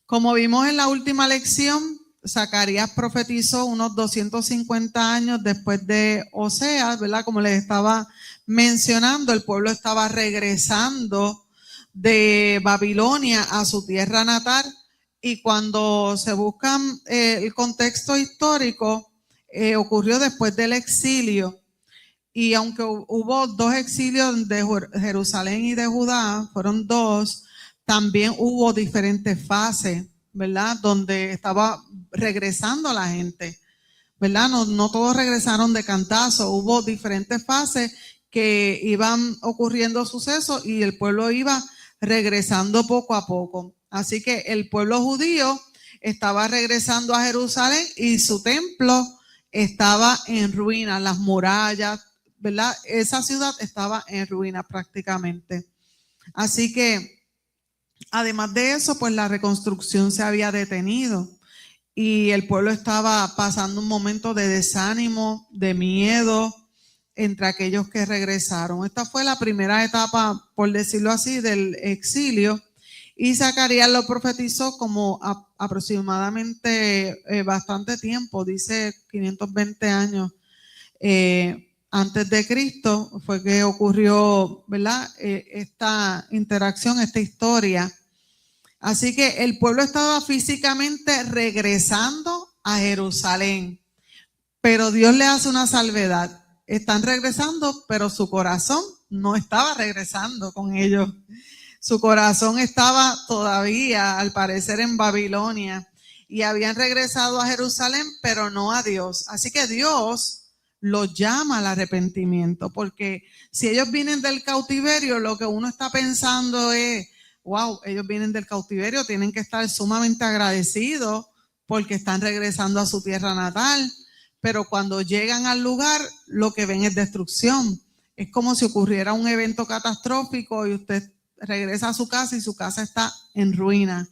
Como vimos en la última lección, Zacarías profetizó unos 250 años después de Oseas, ¿verdad? Como les estaba mencionando, el pueblo estaba regresando de Babilonia a su tierra natal, y cuando se buscan el contexto histórico, ocurrió después del exilio. Y aunque hubo 2 exilios de Jerusalén y de Judá, fueron 2, también hubo diferentes fases, ¿verdad?, donde estaba regresando la gente, ¿verdad? No todos regresaron de cantazo, hubo diferentes fases que iban ocurriendo sucesos y el pueblo iba regresando poco a poco. Así que el pueblo judío estaba regresando a Jerusalén y su templo estaba en ruinas, las murallas, ¿verdad? Esa ciudad estaba en ruinas prácticamente. Así que, además de eso, pues la reconstrucción se había detenido y el pueblo estaba pasando un momento de desánimo, de miedo entre aquellos que regresaron. Esta fue la primera etapa, por decirlo así, del exilio, y Zacarías lo profetizó como aproximadamente bastante tiempo, dice 520 años antes de Cristo fue que ocurrió, ¿verdad?, esta interacción, esta historia. Así que el pueblo estaba físicamente regresando a Jerusalén, pero Dios le hace una salvedad. Están regresando, pero su corazón no estaba regresando con ellos. Su corazón estaba todavía, al parecer, en Babilonia, y habían regresado a Jerusalén, pero no a Dios. Así que Dios los llama al arrepentimiento, porque si ellos vienen del cautiverio, lo que uno está pensando es, wow, ellos vienen del cautiverio, tienen que estar sumamente agradecidos porque están regresando a su tierra natal, pero cuando llegan al lugar, lo que ven es destrucción. Es como si ocurriera un evento catastrófico y usted regresa a su casa y su casa está en ruina.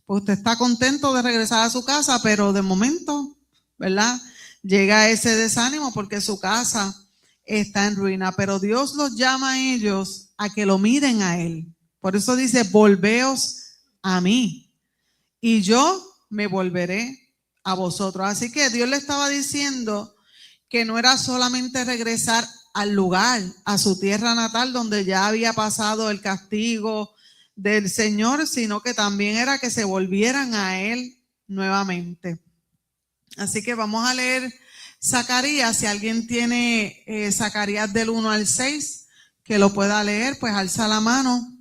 Pues usted está contento de regresar a su casa, pero de momento, ¿verdad?, llega ese desánimo porque su casa está en ruina. Pero Dios los llama a ellos a que lo miren a Él. Por eso dice, volveos a mí y yo me volveré a vosotros. Así que Dios le estaba diciendo que no era solamente regresar al lugar, a su tierra natal, donde ya había pasado el castigo del Señor, sino que también era que se volvieran a Él nuevamente. Así que vamos a leer Zacarías. Si alguien tiene Zacarías del 1 al 6, que lo pueda leer, pues alza la mano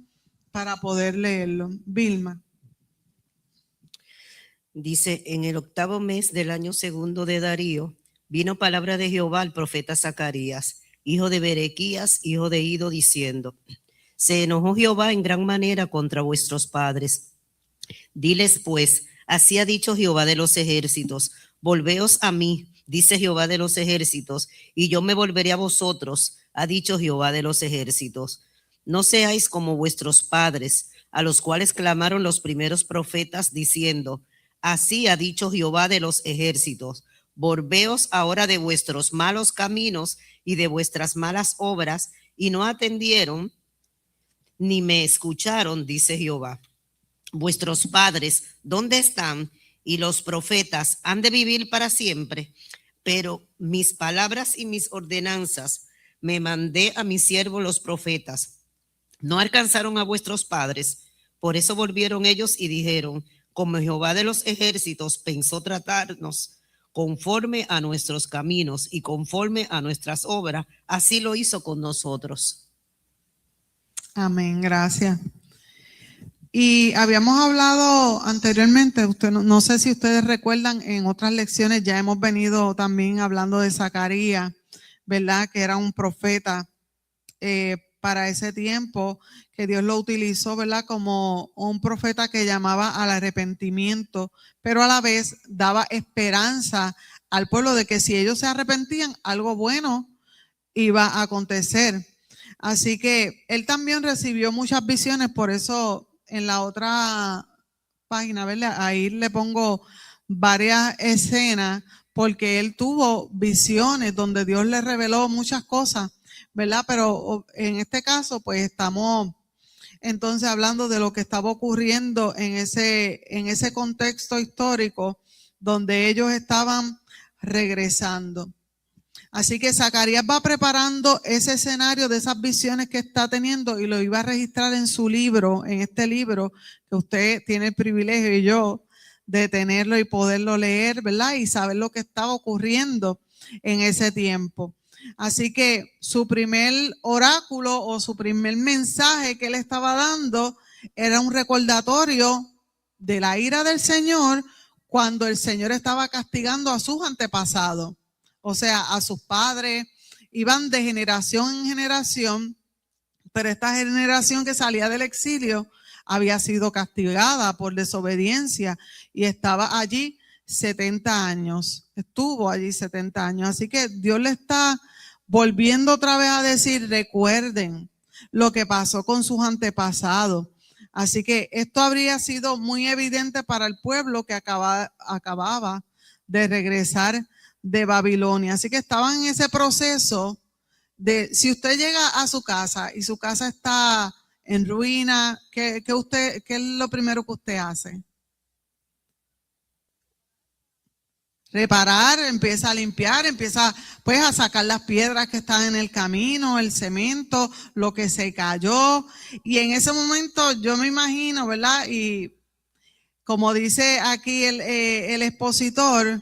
para poder leerlo. Vilma. Dice, en el 8º mes del año 2 de Darío, vino palabra de Jehová al profeta Zacarías, hijo de Berequías, hijo de Ido, diciendo, se enojó Jehová en gran manera contra vuestros padres. Diles pues, así ha dicho Jehová de los ejércitos, volveos a mí, dice Jehová de los ejércitos, y yo me volveré a vosotros, ha dicho Jehová de los ejércitos. No seáis como vuestros padres, a los cuales clamaron los primeros profetas, diciendo, así ha dicho Jehová de los ejércitos, volveos ahora de vuestros malos caminos y de vuestras malas obras, y no atendieron ni me escucharon, dice Jehová. Vuestros padres, ¿dónde están? Y los profetas han de vivir para siempre, pero mis palabras y mis ordenanzas me mandé a mis siervos los profetas. No alcanzaron a vuestros padres, por eso volvieron ellos y dijeron, como Jehová de los ejércitos pensó tratarnos conforme a nuestros caminos y conforme a nuestras obras, así lo hizo con nosotros. Amén, gracias. Y habíamos hablado anteriormente, no sé si ustedes recuerdan, en otras lecciones ya hemos venido también hablando de Zacarías, ¿verdad? Que era un profeta para ese tiempo, que Dios lo utilizó, ¿verdad? Como un profeta que llamaba al arrepentimiento, pero a la vez daba esperanza al pueblo de que si ellos se arrepentían, algo bueno iba a acontecer. Así que él también recibió muchas visiones, por eso en la otra página, ¿verdad? Ahí le pongo varias escenas, porque él tuvo visiones donde Dios le reveló muchas cosas, ¿verdad? Pero en este caso, pues estamos entonces hablando de lo que estaba ocurriendo en ese contexto histórico donde ellos estaban regresando. Así que Zacarías va preparando ese escenario de esas visiones que está teniendo y lo iba a registrar en su libro, en este libro que usted tiene el privilegio y yo de tenerlo y poderlo leer, ¿verdad? Y saber lo que estaba ocurriendo en ese tiempo. Así que su primer oráculo o su primer mensaje que él estaba dando era un recordatorio de la ira del Señor cuando el Señor estaba castigando a sus antepasados. O sea, a sus padres, iban de generación en generación, pero esta generación que salía del exilio había sido castigada por desobediencia y estaba allí 70 años, estuvo allí 70 años. Así que Dios le está volviendo otra vez a decir, recuerden lo que pasó con sus antepasados. Así que esto habría sido muy evidente para el pueblo que acababa de regresar de Babilonia. Así que estaban en ese proceso de, si usted llega a su casa y su casa está en ruina, ¿qué es lo primero que usted hace? Reparar, empieza a limpiar, empieza pues a sacar las piedras que están en el camino, el cemento, lo que se cayó. Y en ese momento yo me imagino, ¿verdad? Y como dice aquí el expositor,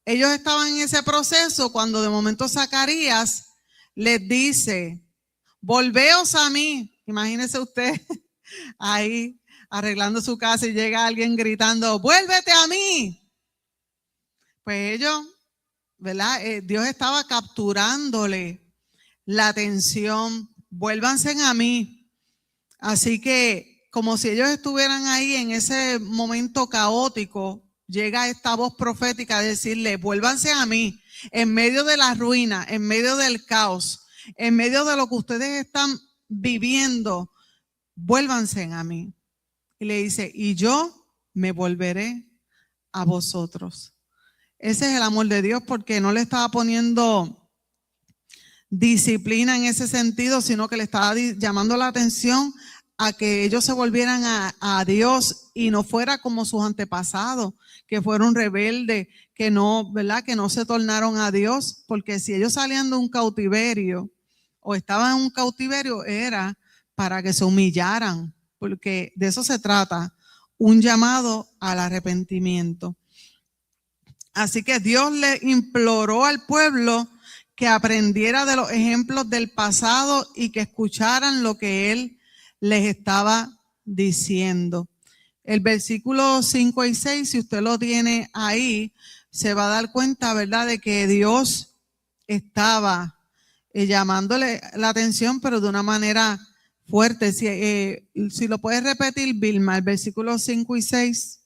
ellos estaban en ese proceso cuando de momento Zacarías les dice, volveos a mí. Imagínese usted ahí arreglando su casa y llega alguien gritando, vuélvete a mí. Pues ellos, ¿verdad? Dios estaba capturándole la atención, vuélvanse a mí. Así que como si ellos estuvieran ahí en ese momento caótico, llega esta voz profética a decirle, vuélvanse a mí, en medio de la ruina, en medio del caos, en medio de lo que ustedes están viviendo, vuélvanse a mí. Y le dice, y yo me volveré a vosotros. Ese es el amor de Dios, porque no le estaba poniendo disciplina en ese sentido, sino que le estaba llamando la atención a que ellos se volvieran a Dios y no fuera como sus antepasados, que fueron rebeldes, que no, ¿verdad? Que no se tornaron a Dios, porque si ellos salían de un cautiverio o estaban en un cautiverio era para que se humillaran, porque de eso se trata, un llamado al arrepentimiento. Así que Dios le imploró al pueblo que aprendiera de los ejemplos del pasado y que escucharan lo que Él les estaba diciendo. El versículo 5 y 6, si usted lo tiene ahí, se va a dar cuenta, ¿verdad?, de que Dios estaba llamándole la atención, pero de una manera fuerte. Si lo puedes repetir, Vilma, el versículo 5 y 6.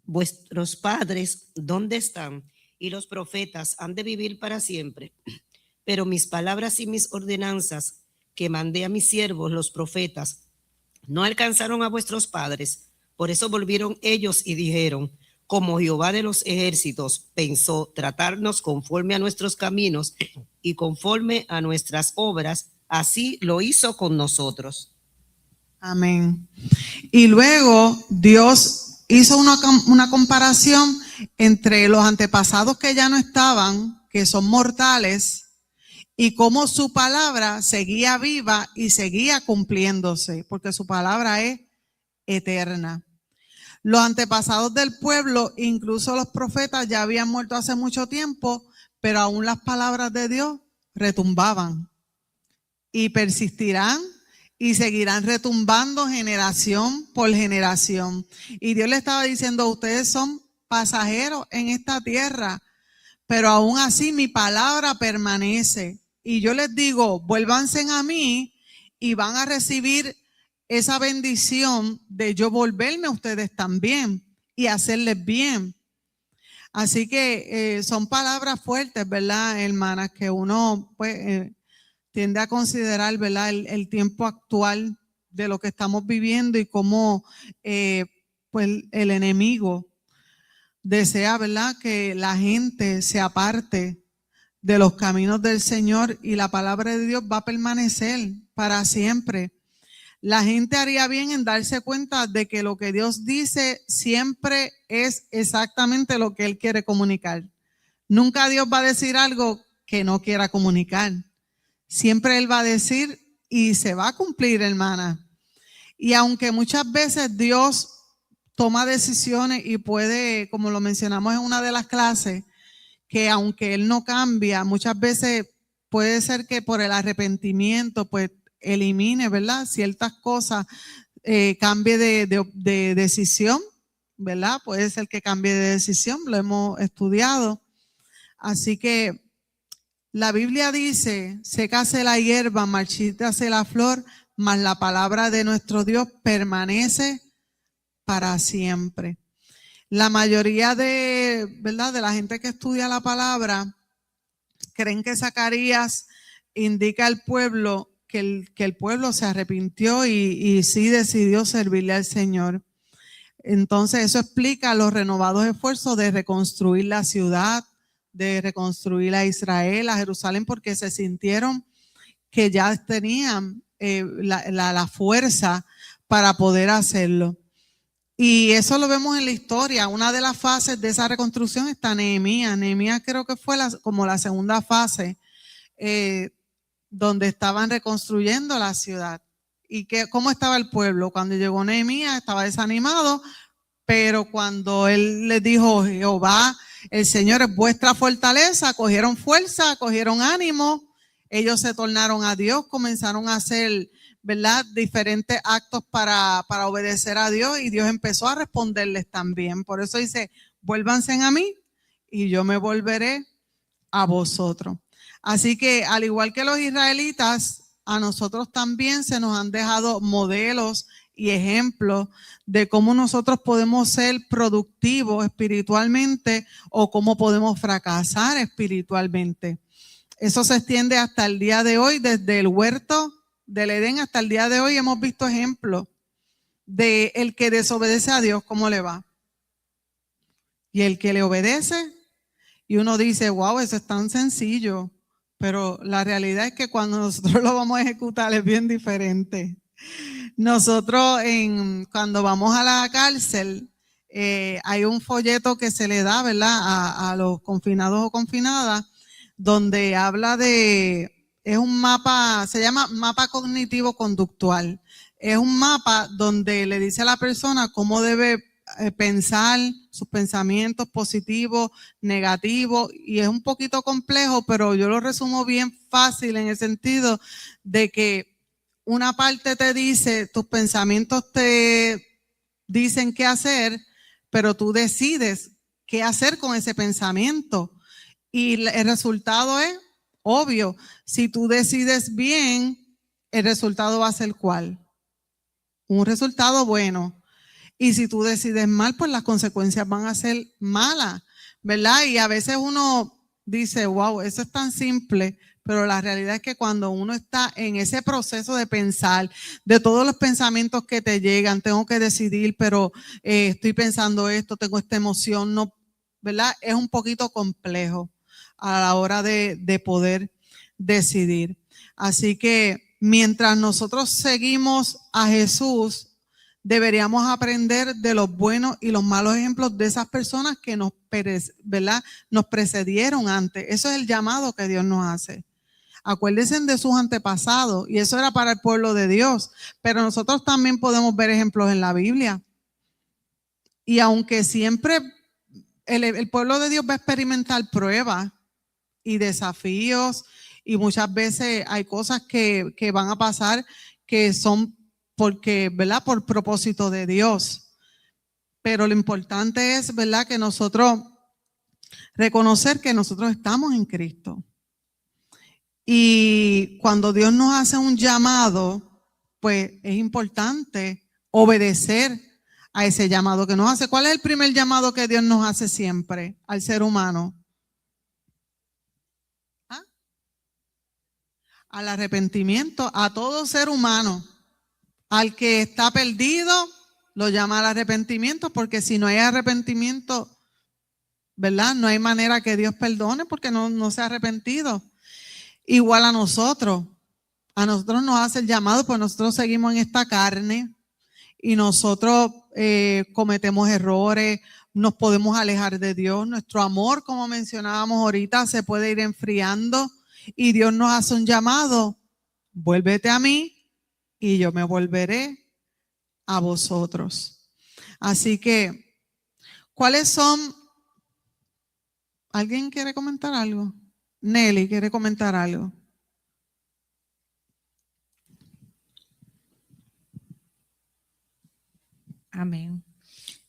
Vuestros padres, ¿dónde están? Y los profetas han de vivir para siempre. Pero mis palabras y mis ordenanzas que mandé a mis siervos, los profetas, no alcanzaron a vuestros padres. Por eso volvieron ellos y dijeron, como Jehová de los ejércitos pensó tratarnos conforme a nuestros caminos y conforme a nuestras obras, así lo hizo con nosotros. Amén. Y luego Dios hizo una comparación entre los antepasados que ya no estaban, que son mortales y cómo su palabra seguía viva y seguía cumpliéndose, porque su palabra es eterna. Los antepasados del pueblo, incluso los profetas, ya habían muerto hace mucho tiempo, pero aún las palabras de Dios retumbaban y persistirán y seguirán retumbando generación por generación. Y Dios le estaba diciendo, ustedes son pasajeros en esta tierra, pero aún así mi palabra permanece. Y yo les digo, vuélvanse a mí y van a recibir esa bendición de yo volverme a ustedes también y hacerles bien. Así que son palabras fuertes, ¿verdad, hermanas? Que uno pues tiende a considerar, ¿verdad? El tiempo actual de lo que estamos viviendo y cómo pues el enemigo desea, ¿verdad?, que la gente se aparte de los caminos del Señor, y la palabra de Dios va a permanecer para siempre. La gente haría bien en darse cuenta de que lo que Dios dice siempre es exactamente lo que Él quiere comunicar. Nunca Dios va a decir algo que no quiera comunicar. Siempre Él va a decir y se va a cumplir, hermana. Y aunque muchas veces Dios toma decisiones y puede, como lo mencionamos en una de las clases, que aunque Él no cambia, muchas veces puede ser que por el arrepentimiento, pues elimine, ¿verdad?, ciertas cosas, cambie de decisión, ¿verdad? Puede ser que cambie de decisión, lo hemos estudiado. Así que la Biblia dice, sécase la hierba, marchítase la flor, mas la palabra de nuestro Dios permanece para siempre. La mayoría ¿verdad?, de la gente que estudia la palabra creen que Zacarías indica al pueblo que el pueblo se arrepintió y sí decidió servirle al Señor. Entonces eso explica los renovados esfuerzos de reconstruir la ciudad, de reconstruir a Israel, a Jerusalén, porque se sintieron que ya tenían la fuerza para poder hacerlo. Y eso lo vemos en la historia. Una de las fases de esa reconstrucción está Nehemías. Nehemías creo que fue como la segunda fase, donde estaban reconstruyendo la ciudad. ¿Y cómo estaba el pueblo? Cuando llegó Nehemías estaba desanimado, pero cuando él les dijo, Jehová, el Señor es vuestra fortaleza, cogieron fuerza, cogieron ánimo, ellos se tornaron a Dios, comenzaron a hacer, ¿verdad?, diferentes actos para obedecer a Dios, y Dios empezó a responderles también. Por eso dice, vuélvanse a mí y yo me volveré a vosotros. Así que al igual que los israelitas, a nosotros también se nos han dejado modelos y ejemplos de cómo nosotros podemos ser productivos espiritualmente o cómo podemos fracasar espiritualmente. Eso se extiende hasta el día de hoy, desde el huerto del Edén hasta el día de hoy hemos visto ejemplos de el que desobedece a Dios, cómo le va. Y el que le obedece, y uno dice, wow, eso es tan sencillo, pero la realidad es que cuando nosotros lo vamos a ejecutar es bien diferente. Nosotros cuando vamos a la cárcel, hay un folleto que se le da, ¿verdad?, a los confinados o confinadas, donde habla es un mapa, se llama mapa cognitivo conductual. Es un mapa donde le dice a la persona cómo debe pensar, sus pensamientos positivos, negativos, y es un poquito complejo, pero yo lo resumo bien fácil en el sentido de que una parte te dice, tus pensamientos te dicen qué hacer, pero tú decides qué hacer con ese pensamiento. Y el resultado es obvio. Si tú decides bien, el resultado va a ser ¿cuál? Un resultado bueno. Y si tú decides mal, pues las consecuencias van a ser malas, ¿verdad? Y a veces uno dice, wow, eso es tan simple, pero la realidad es que cuando uno está en ese proceso de pensar, de todos los pensamientos que te llegan, tengo que decidir, pero estoy pensando esto, tengo esta emoción, no, ¿verdad? Es un poquito complejo a la hora de poder decidir. Así que mientras nosotros seguimos a Jesús, deberíamos aprender de los buenos y los malos ejemplos de esas personas que ¿verdad? Nos precedieron antes. Eso es el llamado que Dios nos hace. Acuérdense de sus antepasados, y eso era para el pueblo de Dios, pero nosotros también podemos ver ejemplos en la Biblia. Y aunque siempre el pueblo de Dios va a experimentar pruebas y desafíos, y muchas veces hay cosas que van a pasar que son porque, ¿verdad? Por propósito de Dios. Pero lo importante es, ¿verdad? Que nosotros reconocer que nosotros estamos en Cristo. Y cuando Dios nos hace un llamado, pues es importante obedecer a ese llamado que nos hace. ¿Cuál es el primer llamado que Dios nos hace siempre al ser humano? ¿Ah? Al arrepentimiento, a todo ser humano. Al que está perdido, lo llama al arrepentimiento, porque si no hay arrepentimiento, ¿verdad? No hay manera que Dios perdone porque no se ha arrepentido. Igual a nosotros nos hace el llamado, pues nosotros seguimos en esta carne y nosotros cometemos errores, nos podemos alejar de Dios. Nuestro amor, como mencionábamos ahorita, se puede ir enfriando y Dios nos hace un llamado: vuélvete a mí y yo me volveré a vosotros. Así que, ¿cuáles son? ¿Alguien quiere comentar algo? Nelly, ¿quiere comentar algo? Amén.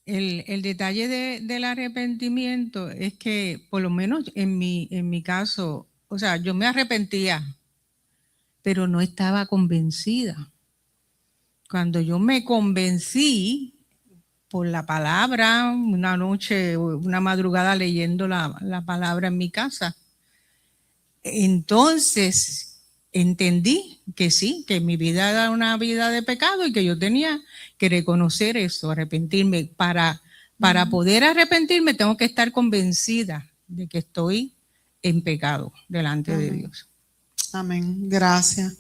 El detalle del arrepentimiento es que, por lo menos en mi caso, o sea, yo me arrepentía, pero no estaba convencida. Cuando yo me convencí por la palabra, una noche, una madrugada leyendo la palabra en mi casa, entonces entendí que sí, que mi vida era una vida de pecado y que yo tenía que reconocer eso, arrepentirme. Para poder arrepentirme tengo que estar convencida de que estoy en pecado delante de Dios. Amén, gracias.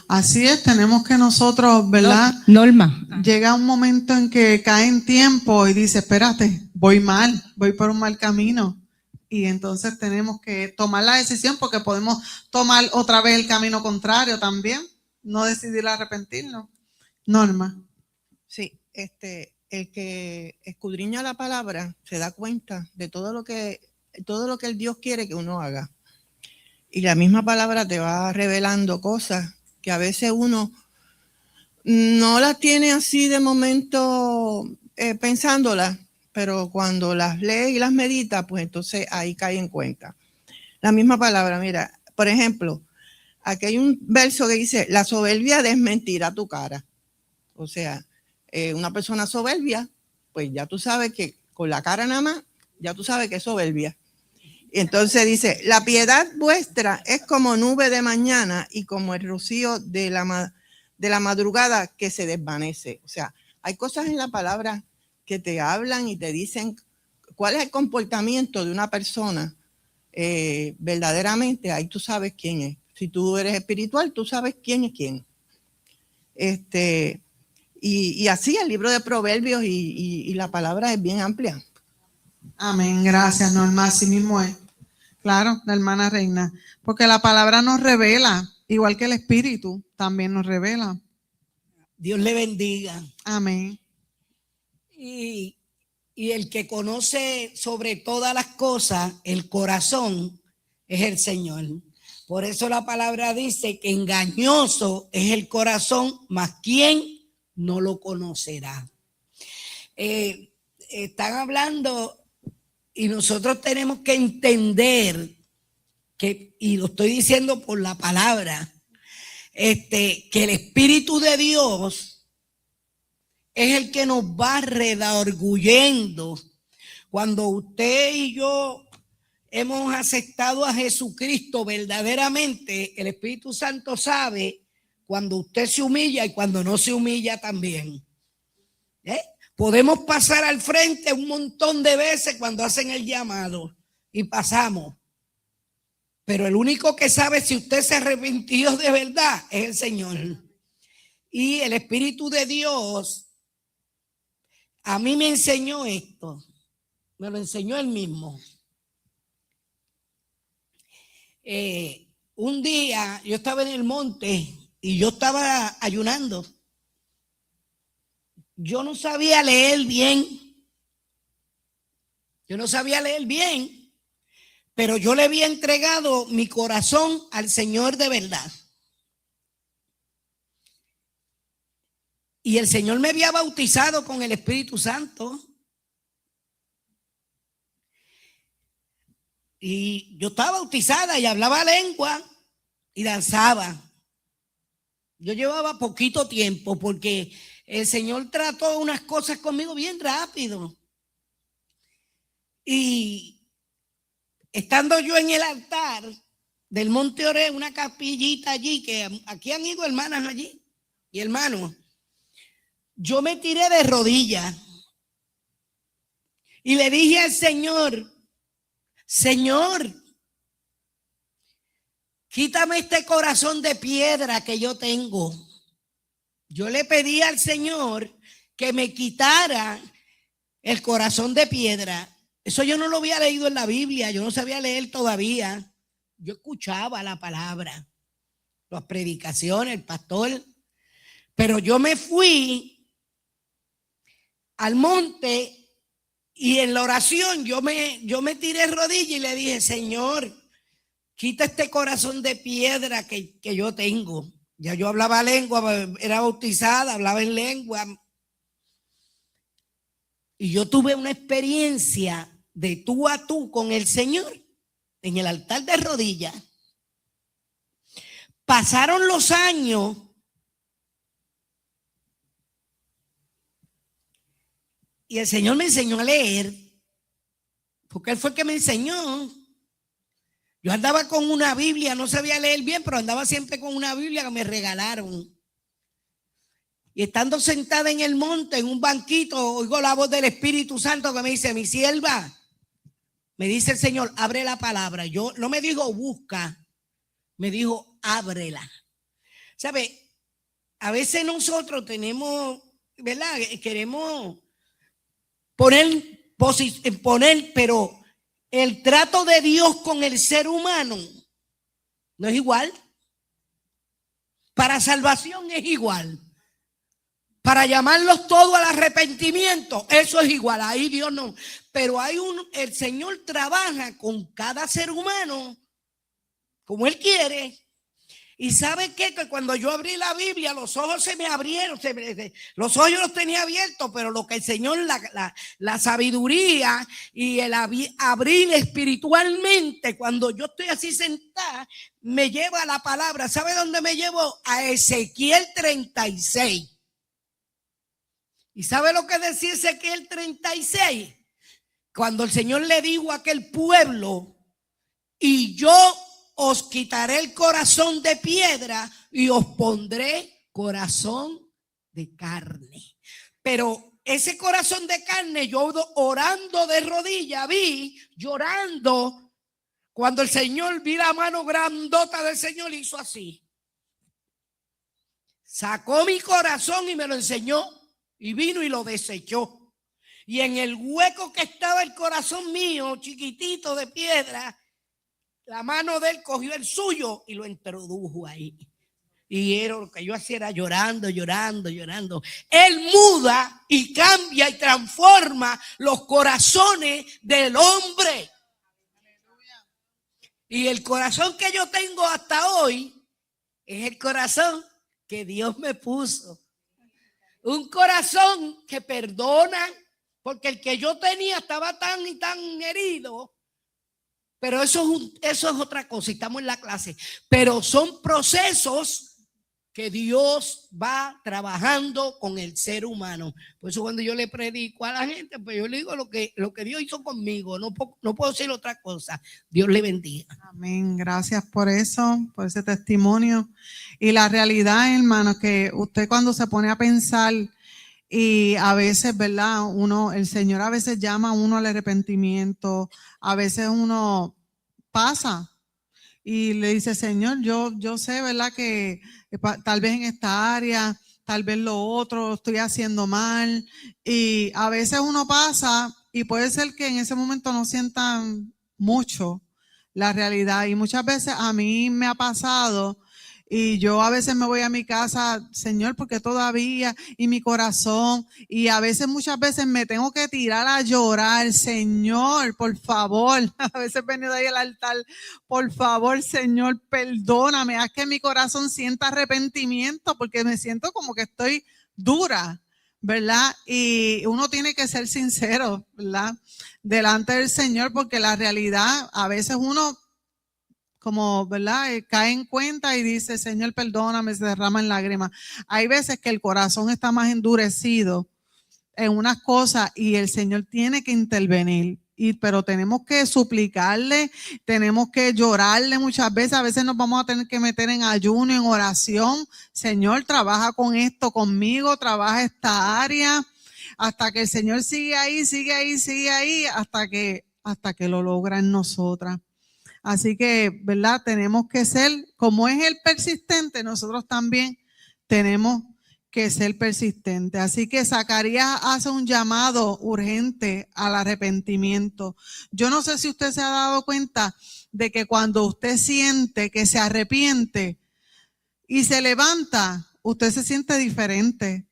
Así es, tenemos que nosotros, ¿verdad? Norma. Llega un momento en que cae en tiempo y dice, espérate, voy por un mal camino. Y entonces tenemos que tomar la decisión, porque podemos tomar otra vez el camino contrario también, no decidir arrepentirnos. Norma. Sí, el que escudriña la palabra se da cuenta de todo lo que el Dios quiere que uno haga. Y la misma palabra te va revelando cosas que a veces uno no las tiene así de momento pensándolas, pero cuando las lee y las medita, pues entonces ahí cae en cuenta. La misma palabra, mira, por ejemplo, aquí hay un verso que dice, la soberbia desmentirá tu cara. O sea, una persona soberbia, pues ya tú sabes que con la cara nada más, ya tú sabes que es soberbia. Y entonces dice, la piedad vuestra es como nube de mañana y como el rocío de la madrugada que se desvanece. O sea, hay cosas en la palabra que te hablan y te dicen cuál es el comportamiento de una persona verdaderamente. Ahí tú sabes quién es. Si tú eres espiritual, tú sabes quién es quién. Y así el libro de Proverbios y la palabra es bien amplia. Amén, gracias, Norma, así mismo es. Claro, la hermana Reina, porque la palabra nos revela, igual que el Espíritu también nos revela. Dios le bendiga. Amén. Y el que conoce sobre todas las cosas el corazón es el Señor. Por eso la palabra dice que engañoso es el corazón, mas ¿quién no lo conocerá? Están hablando y nosotros tenemos que entender que, y lo estoy diciendo por la palabra, que el Espíritu de Dios es el que nos va redarguyendo. Cuando usted y yo hemos aceptado a Jesucristo verdaderamente, el Espíritu Santo sabe cuando usted se humilla y cuando no se humilla también. Podemos pasar al frente un montón de veces cuando hacen el llamado y pasamos. Pero el único que sabe si usted se arrepintió de verdad es el Señor. Y el Espíritu de Dios a mí me enseñó esto. Me lo enseñó él mismo. Un día yo estaba en el monte y yo estaba ayunando. Yo no sabía leer bien. Pero yo le había entregado mi corazón al Señor de verdad. Y el Señor me había bautizado con el Espíritu Santo. Y yo estaba bautizada y hablaba lengua y danzaba. Yo llevaba poquito tiempo porque el Señor trató unas cosas conmigo bien rápido. Y estando yo en el altar del Monte Oré, una capillita allí, que aquí han ido hermanas allí y hermanos, yo me tiré de rodillas y le dije al Señor, Señor, quítame este corazón de piedra que yo tengo. Yo le pedí al Señor que me quitara el corazón de piedra. Eso yo no lo había leído en la Biblia, yo no sabía leer todavía. Yo escuchaba la palabra, las predicaciones, el pastor. Pero yo me fui al monte y en la oración yo me tiré rodilla y le dije, Señor, quita este corazón de piedra que yo tengo. Ya yo hablaba lengua, era bautizada, hablaba en lengua. Y yo tuve una experiencia de tú a tú con el Señor en el altar de rodillas. Pasaron los años y el Señor me enseñó a leer, porque Él fue el que me enseñó. Yo andaba con una Biblia, no sabía leer bien, pero andaba siempre con una Biblia que me regalaron. Y estando sentada en el monte, en un banquito, oigo la voz del Espíritu Santo que me dice, mi sierva, me dice el Señor, abre la palabra. Yo no me dijo busca, me dijo ábrela. ¿Sabe? A veces nosotros tenemos, ¿verdad? Queremos poner, pero el trato de Dios con el ser humano no es igual. Para salvación es igual. Para llamarlos todos al arrepentimiento, eso es igual. Ahí Dios no. Pero el Señor trabaja con cada ser humano como Él quiere. Y ¿sabe qué? Que cuando yo abrí la Biblia, los ojos se me abrieron. Los ojos yo los tenía abiertos, pero lo que el Señor, la sabiduría y el abrir espiritualmente, cuando yo estoy así sentada, me lleva a la palabra. ¿Sabe dónde me llevo? A Ezequiel 36. ¿Y sabe lo que decía Ezequiel 36? Cuando el Señor le dijo a aquel pueblo, y yo os quitaré el corazón de piedra y os pondré corazón de carne. Pero ese corazón de carne, yo orando de rodillas, vi llorando, cuando el Señor, vi la mano grandota del Señor, hizo así. Sacó mi corazón y me lo enseñó. Y vino y lo desechó. Y en el hueco que estaba el corazón mío, chiquitito de piedra, la mano de él cogió el suyo y lo introdujo ahí. Y era lo que yo hacía, era llorando, llorando, llorando. Él muda y cambia y transforma los corazones del hombre. Y el corazón que yo tengo hasta hoy es el corazón que Dios me puso. Un corazón que perdona, porque el que yo tenía estaba tan y tan herido. Pero eso es otra cosa, estamos en la clase. Pero son procesos que Dios va trabajando con el ser humano. Por eso cuando yo le predico a la gente, pues yo le digo lo que Dios hizo conmigo. No puedo decir otra cosa. Dios le bendiga. Amén. Gracias por eso, por ese testimonio. Y la realidad, hermano, que usted cuando se pone a pensar y a veces, ¿verdad? El Señor a veces llama a uno al arrepentimiento, a veces uno pasa y le dice, Señor, yo sé, ¿verdad? Que tal vez en esta área tal vez lo otro, estoy haciendo mal. Y a veces uno pasa y puede ser que en ese momento no sientan mucho la realidad. Y muchas veces a mí me ha pasado y yo a veces me voy a mi casa, Señor, porque todavía, y mi corazón, y a veces, muchas veces me tengo que tirar a llorar, Señor, por favor, a veces he venido ahí al altar, por favor, Señor, perdóname, haz que mi corazón sienta arrepentimiento, porque me siento como que estoy dura, ¿verdad? Y uno tiene que ser sincero, ¿verdad? Delante del Señor, porque la realidad, a veces uno, como, ¿verdad? Cae en cuenta y dice, Señor, perdóname, se derraman lágrimas. Hay veces que el corazón está más endurecido en unas cosas y el Señor tiene que intervenir. Pero tenemos que suplicarle, tenemos que llorarle muchas veces. A veces nos vamos a tener que meter en ayuno, en oración. Señor, trabaja con esto conmigo, trabaja esta área, hasta que el Señor sigue ahí, hasta que lo logra en nosotras. Así que, ¿verdad? Tenemos que ser, como es el persistente, nosotros también tenemos que ser persistentes. Así que Zacarías hace un llamado urgente al arrepentimiento. Yo no sé si usted se ha dado cuenta de que cuando usted siente que se arrepiente y se levanta, usted se siente diferente.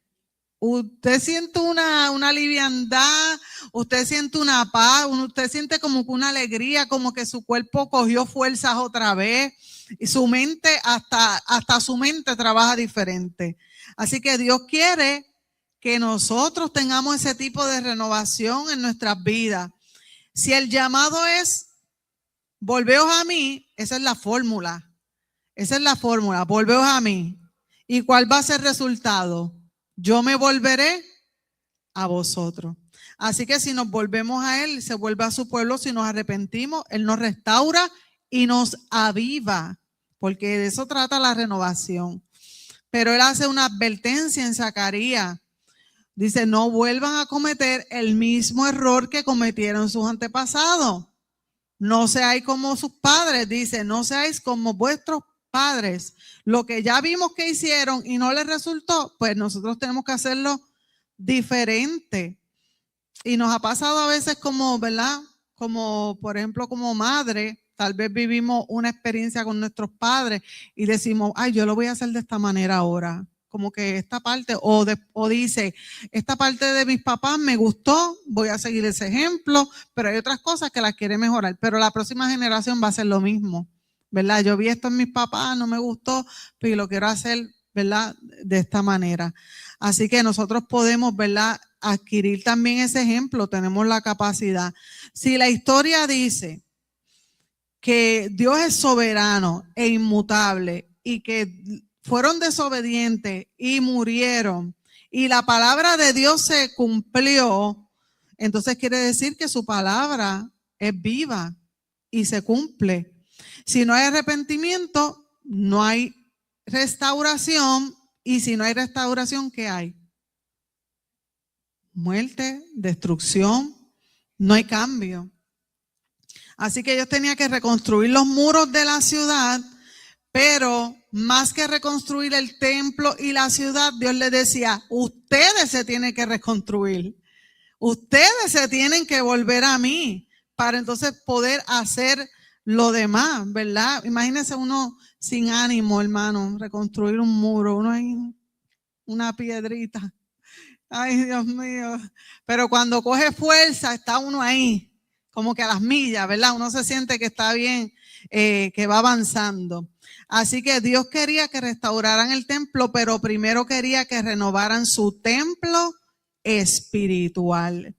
Usted siente una liviandad, usted siente una paz, usted siente como que una alegría, como que su cuerpo cogió fuerzas otra vez y su mente, hasta su mente trabaja diferente. Así que Dios quiere que nosotros tengamos ese tipo de renovación en nuestras vidas. Si el llamado es, volveos a mí, esa es la fórmula. Volveos a mí. ¿Y cuál va a ser el resultado? Yo me volveré a vosotros. Así que si nos volvemos a Él, se vuelve a su pueblo. Si nos arrepentimos, Él nos restaura y nos aviva, porque de eso trata la renovación. Pero Él hace una advertencia en Zacarías. Dice, no vuelvan a cometer el mismo error que cometieron sus antepasados. No seáis como sus padres, dice, no seáis como vuestros padres. Lo que ya vimos que hicieron y no les resultó, pues nosotros tenemos que hacerlo diferente. Y nos ha pasado a veces como, ¿verdad? Como, por ejemplo, como madre, tal vez vivimos una experiencia con nuestros padres y decimos, ay, yo lo voy a hacer de esta manera ahora. Como que esta parte, o dice, esta parte de mis papás me gustó, voy a seguir ese ejemplo, pero hay otras cosas que las quiere mejorar. Pero la próxima generación va a hacer lo mismo, ¿verdad? Yo vi esto en mis papás, no me gustó, pero lo quiero hacer, ¿verdad? De esta manera. Así que nosotros podemos, ¿verdad? Adquirir también ese ejemplo, tenemos la capacidad. Si la historia dice que Dios es soberano e inmutable y que fueron desobedientes y murieron y la palabra de Dios se cumplió, entonces quiere decir que su palabra es viva y se cumple. Si no hay arrepentimiento, no hay restauración, y si no hay restauración, ¿qué hay? Muerte, destrucción, no hay cambio. Así que ellos tenían que reconstruir los muros de la ciudad, pero más que reconstruir el templo y la ciudad, Dios les decía, ustedes se tienen que reconstruir, ustedes se tienen que volver a mí, para entonces poder hacer lo demás, ¿verdad? Imagínense uno sin ánimo, hermano, reconstruir un muro, uno ahí, una piedrita. Ay, Dios mío. Pero cuando coge fuerza, está uno ahí, como que a las millas, ¿verdad? Uno se siente que está bien, que va avanzando. Así que Dios quería que restauraran el templo, pero primero quería que renovaran su templo espiritual.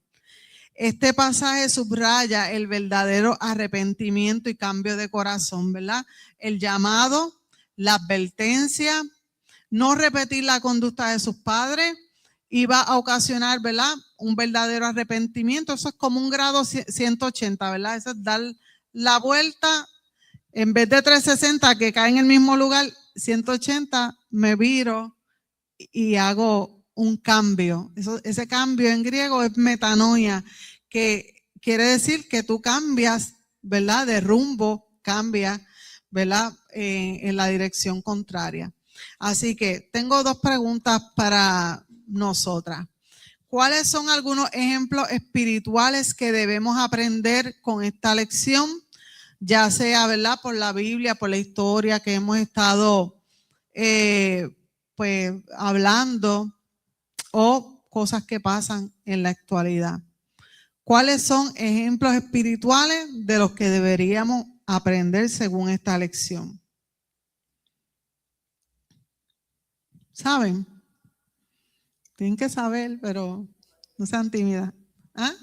Este pasaje subraya el verdadero arrepentimiento y cambio de corazón, ¿verdad? El llamado, la advertencia, no repetir la conducta de sus padres, iba a ocasionar, ¿verdad? Un verdadero arrepentimiento. Eso es como un grado 180, ¿verdad? Eso es dar la vuelta, en vez de 360, que cae en el mismo lugar, 180, me viro y hago un cambio. Ese cambio en griego es metanoia, que quiere decir que tú cambias, ¿verdad? De rumbo, cambias, ¿verdad? En la dirección contraria. Así que tengo dos preguntas para nosotras. ¿Cuáles son algunos ejemplos espirituales que debemos aprender con esta lección? Ya sea, ¿verdad?, por la Biblia, por la historia que hemos estado pues hablando, o cosas que pasan en la actualidad. ¿Cuáles son ejemplos espirituales de los que deberíamos aprender según esta lección? ¿Saben? Tienen que saber, pero no sean tímidas. ¿Ah?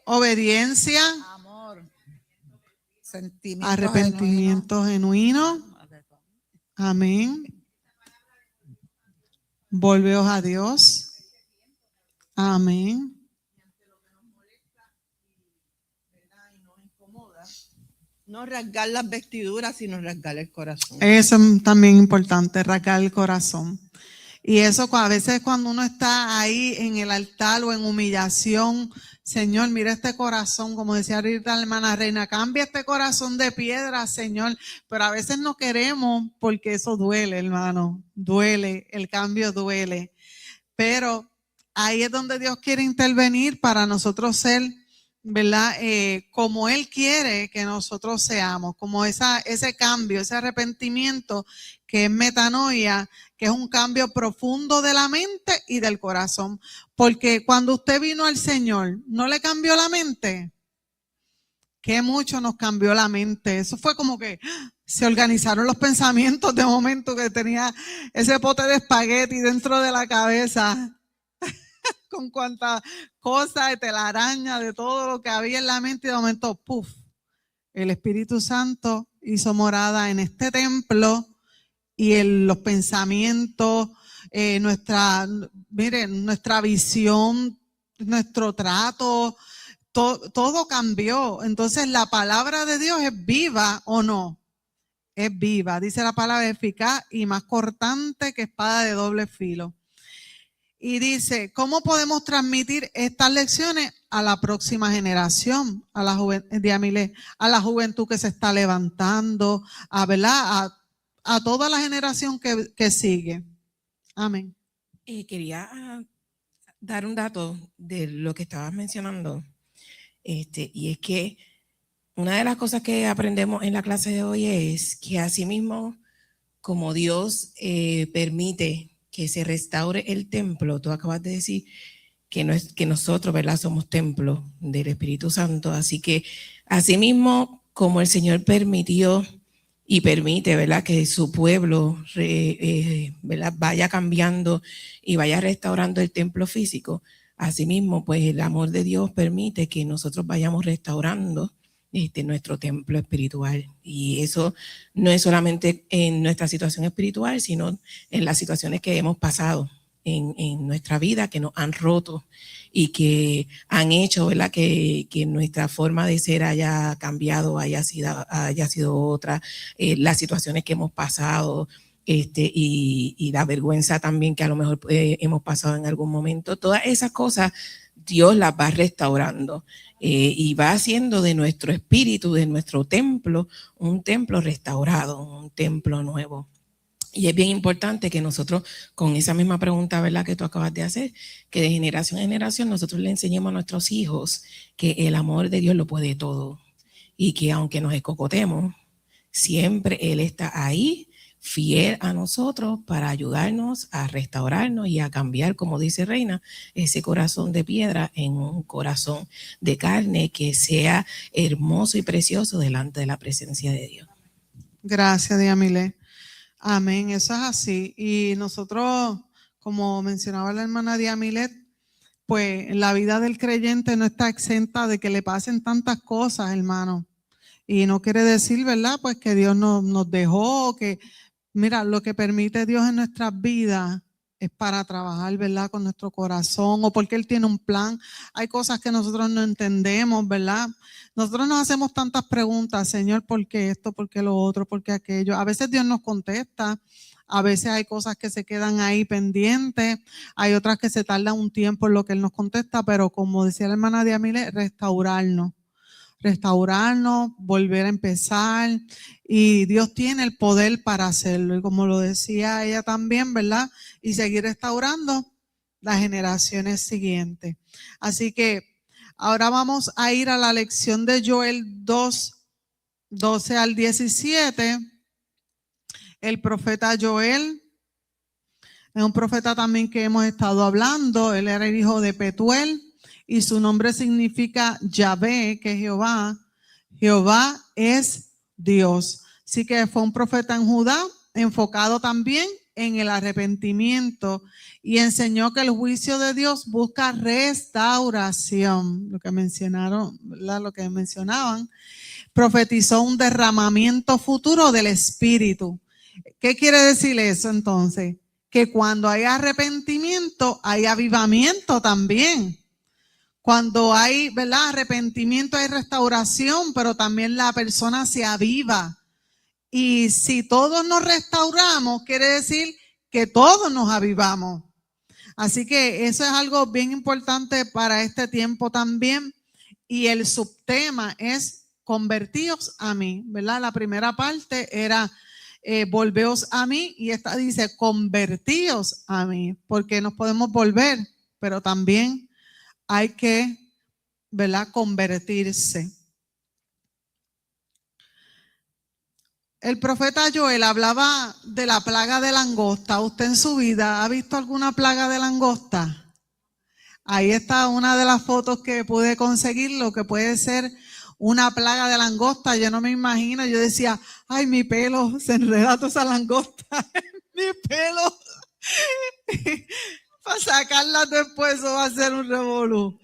Obediencia. Amor. Sentimiento Arrepentimiento genuino. Amén. Volveos a Dios. Amén. No rasgar las vestiduras, sino rasgar el corazón. Eso es también importante, rasgar el corazón. Y eso a veces cuando uno está ahí en el altar o en humillación, Señor, mira este corazón, como decía ahorita la hermana Reina, cambia este corazón de piedra, Señor. Pero a veces no queremos porque eso duele, hermano. Duele, el cambio duele. Pero ahí es donde Dios quiere intervenir para nosotros ser, ¿verdad? Como Él quiere que nosotros seamos, como ese cambio, ese arrepentimiento que es metanoia, que es un cambio profundo de la mente y del corazón. Porque cuando usted vino al Señor, ¿no le cambió la mente? Que mucho nos cambió la mente. Eso fue como que se organizaron los pensamientos de momento, que tenía ese pote de espagueti dentro de la cabeza. Con cuánta cosa de telaraña, de todo lo que había en la mente, y de momento, ¡puf! El Espíritu Santo hizo morada en este templo y en los pensamientos, nuestra visión, nuestro trato, todo cambió. Entonces, la palabra de Dios es viva o no. Es viva. Dice la palabra, eficaz y más cortante que espada de doble filo. Y dice, ¿cómo podemos transmitir estas lecciones a la próxima generación, a la juventud que se está levantando, a toda la generación que sigue? Amén. Quería dar un dato de lo que estabas mencionando, y es que una de las cosas que aprendemos en la clase de hoy es que asimismo, como Dios permite que se restaure el templo, tú acabas de decir que nosotros, ¿verdad?, somos templo del Espíritu Santo, así que asimismo, como el Señor permitió y permite, ¿verdad?, que su pueblo ¿verdad?, vaya cambiando y vaya restaurando el templo físico, asimismo, pues el amor de Dios permite que nosotros vayamos restaurando nuestro templo espiritual. Y eso no es solamente en nuestra situación espiritual, sino en las situaciones que hemos pasado en nuestra vida, que nos han roto y que han hecho, ¿verdad?, que nuestra forma de ser haya cambiado, haya sido otra, las situaciones que hemos pasado, y la vergüenza también que a lo mejor hemos pasado en algún momento. Todas esas cosas Dios las va restaurando y va haciendo de nuestro espíritu, de nuestro templo, un templo restaurado, un templo nuevo. Y es bien importante que nosotros, con esa misma pregunta, ¿verdad?, que tú acabas de hacer, que de generación en generación nosotros le enseñemos a nuestros hijos que el amor de Dios lo puede todo y que aunque nos escocotemos, siempre Él está ahí, fiel a nosotros para ayudarnos a restaurarnos y a cambiar, como dice Reina, ese corazón de piedra en un corazón de carne que sea hermoso y precioso delante de la presencia de Dios. Gracias, Diamile. Amén, eso es así. Y nosotros, como mencionaba la hermana Diamilet, pues la vida del creyente no está exenta de que le pasen tantas cosas, hermano. Y no quiere decir, ¿verdad?, pues que Dios nos dejó, que mira, lo que permite Dios en nuestras vidas es para trabajar, ¿verdad?, con nuestro corazón, o porque Él tiene un plan. Hay cosas que nosotros no entendemos, ¿verdad? Nosotros nos hacemos tantas preguntas, Señor, ¿por qué esto? ¿Por qué lo otro? ¿Por qué aquello? A veces Dios nos contesta, a veces hay cosas que se quedan ahí pendientes, hay otras que se tardan un tiempo en lo que Él nos contesta, pero como decía la hermana Diamile, restaurarnos, volver a empezar, y Dios tiene el poder para hacerlo. Y como lo decía ella también, ¿verdad? Y seguir restaurando las generaciones siguientes. Así que ahora vamos a ir a la lección de Joel 2, 12 al 17. El profeta Joel es un profeta también que hemos estado hablando. Él era el hijo de Petuel y su nombre significa Yahvé, que es Jehová. Jehová es Dios. Así que fue un profeta en Judá, enfocado también en el arrepentimiento, y enseñó que el juicio de Dios busca restauración, lo que mencionaron, ¿verdad? Lo que mencionaban. Profetizó un derramamiento futuro del Espíritu. ¿Qué quiere decir eso entonces? Que cuando hay arrepentimiento, hay avivamiento también. Cuando hay, ¿verdad?, arrepentimiento, hay restauración, pero también la persona se aviva. Y si todos nos restauramos, quiere decir que todos nos avivamos. Así que eso es algo bien importante para este tiempo también. Y el subtema es convertíos a mí, ¿verdad? La primera parte era volveos a mí, y esta dice convertíos a mí, porque nos podemos volver, pero también hay que, ¿verdad?, convertirse. El profeta Joel hablaba de la plaga de langosta. ¿Usted en su vida ha visto alguna plaga de langosta? Ahí está una de las fotos que pude conseguir, lo que puede ser una plaga de langosta. Yo no me imagino, yo decía, ay, mi pelo, se enreda toda esa langosta, mi pelo. Para sacarla después, eso va a ser un revolú.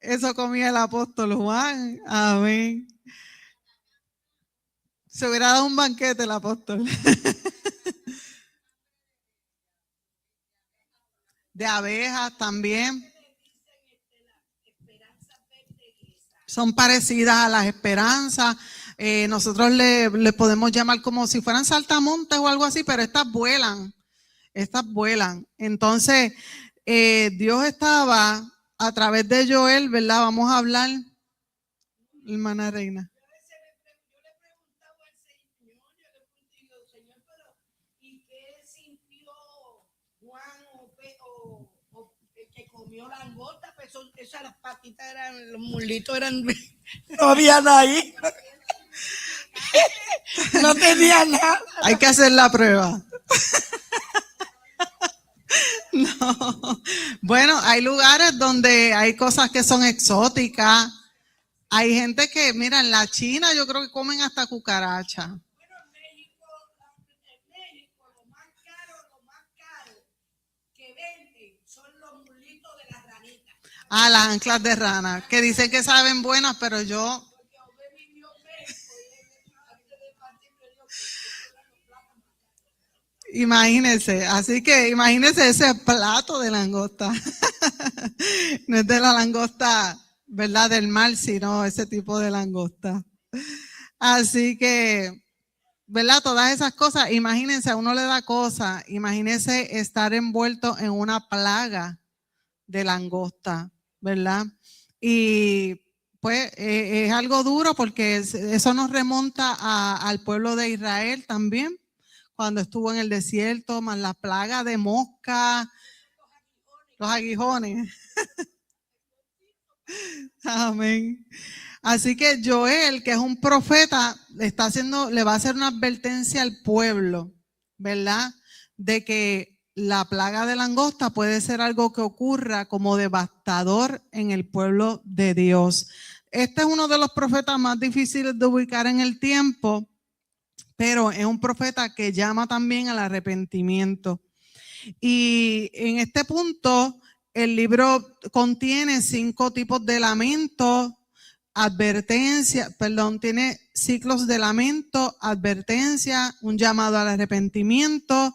Eso comía el apóstol Juan. Amén. Se hubiera dado un banquete el apóstol. De abejas también. Son parecidas a las esperanzas. Nosotros le podemos llamar como si fueran saltamontes o algo así, pero estas vuelan. Estas vuelan. Entonces, Dios estaba a través de Joel, ¿verdad? Vamos a hablar, hermana Reina. Langosta, pues esas las patitas eran, los muslitos eran, no había nada ahí. No tenía nada. Hay que hacer la prueba. No. Bueno, hay lugares donde hay cosas que son exóticas. Hay gente que, mira, en la China yo creo que comen hasta cucaracha. Ah, las anclas de rana, que dicen que saben buenas, pero yo... Imagínense, así que imagínense ese plato de langosta. No es de la langosta, ¿verdad?, del mar, sino ese tipo de langosta. Así que, ¿verdad?, todas esas cosas, imagínense, a uno le da cosa, imagínense estar envuelto en una plaga de langosta, ¿verdad? Y pues es algo duro porque eso nos remonta al pueblo de Israel también, cuando estuvo en el desierto, más la plaga de mosca, los aguijones. Amén. Así que Joel, que es un profeta, le va a hacer una advertencia al pueblo, ¿verdad? De que la plaga de langosta puede ser algo que ocurra como devastador en el pueblo de Dios. Este es uno de los profetas más difíciles de ubicar en el tiempo, pero es un profeta que llama también al arrepentimiento. Y en este punto, el libro contiene 5 tipos de lamentos, tiene ciclos de lamento, advertencia, un llamado al arrepentimiento.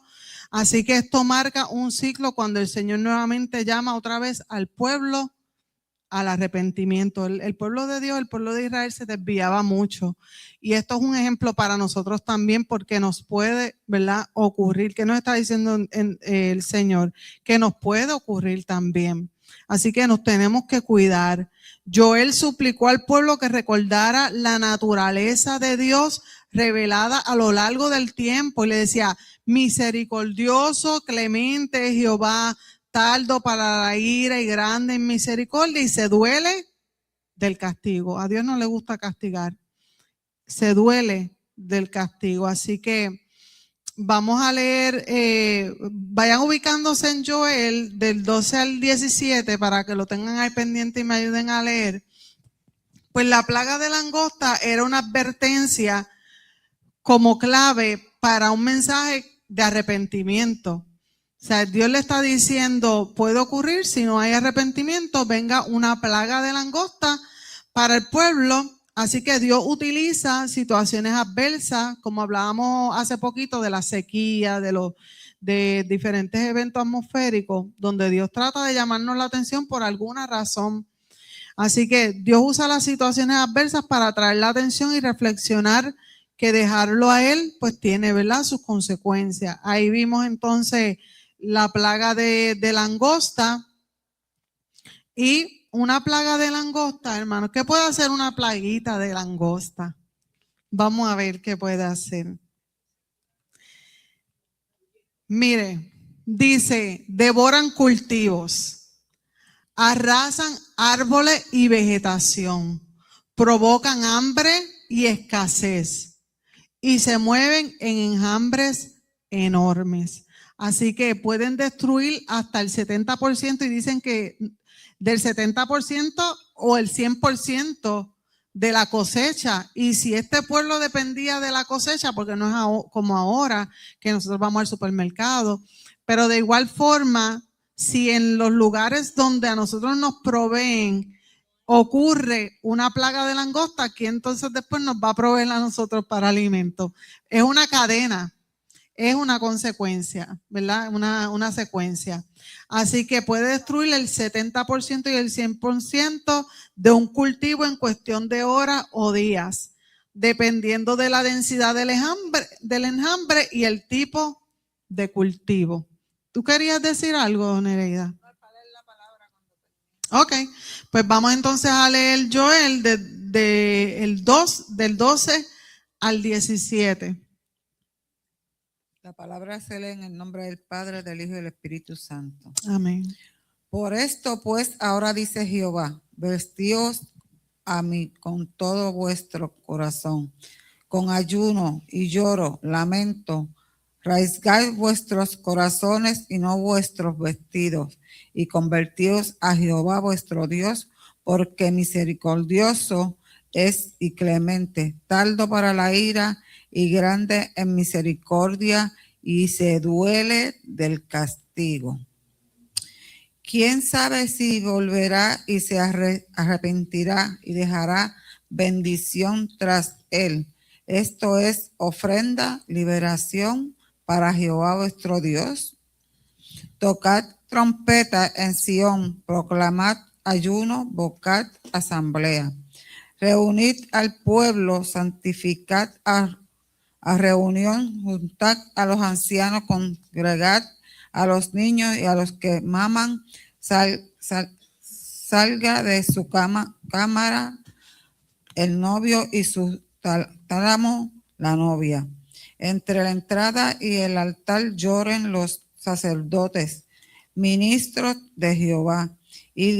Así que esto marca un ciclo cuando el Señor nuevamente llama otra vez al pueblo al arrepentimiento. El pueblo de Dios, el pueblo de Israel se desviaba mucho. Y esto es un ejemplo para nosotros también porque nos puede, ¿verdad?, ocurrir. ¿Qué nos está diciendo el Señor? Que nos puede ocurrir también. Así que nos tenemos que cuidar. Joel suplicó al pueblo que recordara la naturaleza de Dios revelada a lo largo del tiempo y le decía, misericordioso, clemente es Jehová, tardo para la ira y grande en misericordia, y se duele del castigo. A Dios no le gusta castigar, se duele del castigo. Así que vamos a leer, vayan ubicándose en Joel del 12 al 17 para que lo tengan ahí pendiente y me ayuden a leer. Pues la plaga de langosta era una advertencia como clave para un mensaje de arrepentimiento. O sea, Dios le está diciendo, puede ocurrir si no hay arrepentimiento, venga una plaga de langosta para el pueblo. Así que Dios utiliza situaciones adversas, como hablábamos hace poquito de la sequía, de diferentes eventos atmosféricos, donde Dios trata de llamarnos la atención por alguna razón. Así que Dios usa las situaciones adversas para atraer la atención y reflexionar que dejarlo a Él, pues tiene, ¿verdad?, sus consecuencias. Ahí vimos entonces la plaga de langosta y una plaga de langosta, hermanos. ¿Qué puede hacer una plaguita de langosta? Vamos a ver qué puede hacer. Mire, dice, devoran cultivos, arrasan árboles y vegetación, provocan hambre y escasez y se mueven en enjambres enormes. Así que pueden destruir hasta el 70% y dicen que del 70% o el 100% de la cosecha. Y si este pueblo dependía de la cosecha, porque no es como ahora que nosotros vamos al supermercado, pero de igual forma, si en los lugares donde a nosotros nos proveen ocurre una plaga de langosta, ¿quién entonces después nos va a proveer a nosotros para alimento? Es una cadena. Es una consecuencia, ¿verdad? Una secuencia. Así que puede destruir el 70% y el 100% de un cultivo en cuestión de horas o días, dependiendo de la densidad del enjambre y el tipo de cultivo. ¿Tú querías decir algo, Nereida? Ok, pues vamos entonces a leer Joel del 12 al 17. La palabra se lee en el nombre del Padre, del Hijo y del Espíritu Santo. Amén. Por esto, pues, ahora dice Jehová, vestíos a mí con todo vuestro corazón, con ayuno y lloro, lamento, rasgad vuestros corazones y no vuestros vestidos, y convertíos a Jehová vuestro Dios, porque misericordioso es y clemente, tardo para la ira y grande en misericordia, y se duele del castigo. ¿Quién sabe si volverá y se arrepentirá y dejará bendición tras él? Esto es ofrenda, liberación para Jehová vuestro Dios. Tocad trompeta en Sión, proclamad ayuno, vocad asamblea. Reunid al pueblo, santificad a reunión, juntad a los ancianos, congregad a los niños y a los que maman, salga de su cámara el novio y su tálamo la novia. Entre la entrada y el altar lloren los sacerdotes, ministros de Jehová, y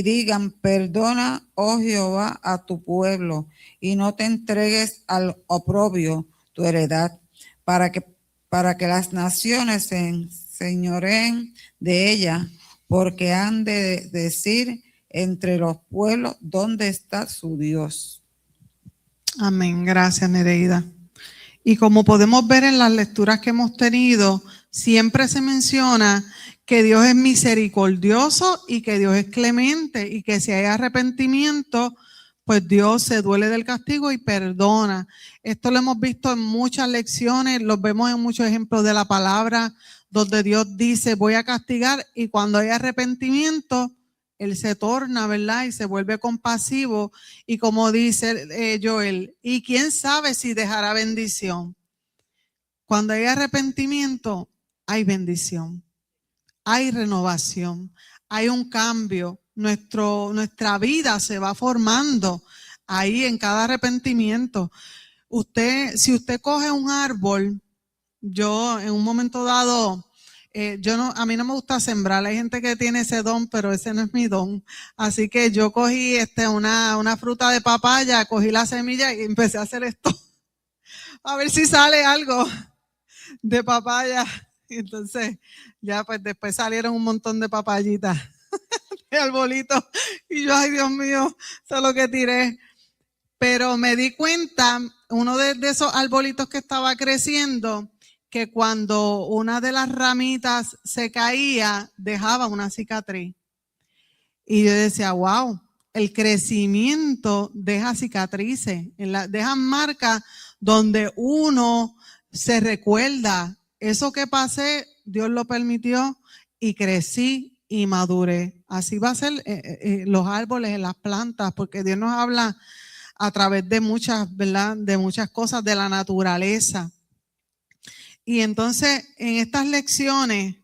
digan, perdona, oh Jehová, a tu pueblo, y no te entregues al oprobio tu heredad, para que las naciones se enseñoreen de ella, porque han de decir entre los pueblos, ¿dónde está su Dios? Amén. Gracias, Nereida. Y como podemos ver en las lecturas que hemos tenido, siempre se menciona que Dios es misericordioso y que Dios es clemente y que si hay arrepentimiento, pues Dios se duele del castigo y perdona. Esto lo hemos visto en muchas lecciones, lo vemos en muchos ejemplos de la palabra, donde Dios dice, voy a castigar, y cuando hay arrepentimiento, Él se torna, ¿verdad? Y se vuelve compasivo. Y como dice Joel, ¿y quién sabe si dejará bendición? Cuando hay arrepentimiento, hay bendición, hay renovación, hay un cambio. Nuestra vida se va formando ahí en cada arrepentimiento. Si usted coge un árbol, yo en un momento dado, a mí no me gusta sembrar, hay gente que tiene ese don, pero ese no es mi don. Así que yo cogí una fruta de papaya, cogí la semilla y empecé a hacer esto, a ver si sale algo de papaya. Y entonces ya pues después salieron un montón de papayitas de arbolitos y yo, ay Dios mío, eso es lo que tiré. Pero me di cuenta, uno de esos arbolitos que estaba creciendo, que cuando una de las ramitas se caía, dejaba una cicatriz. Y yo decía, wow, el crecimiento deja cicatrices, deja marcas donde uno se recuerda, eso que pasé, Dios lo permitió y crecí y maduré. Así va a ser los árboles, las plantas, porque Dios nos habla a través de muchas, ¿verdad? De muchas cosas de la naturaleza. Y entonces, en estas lecciones,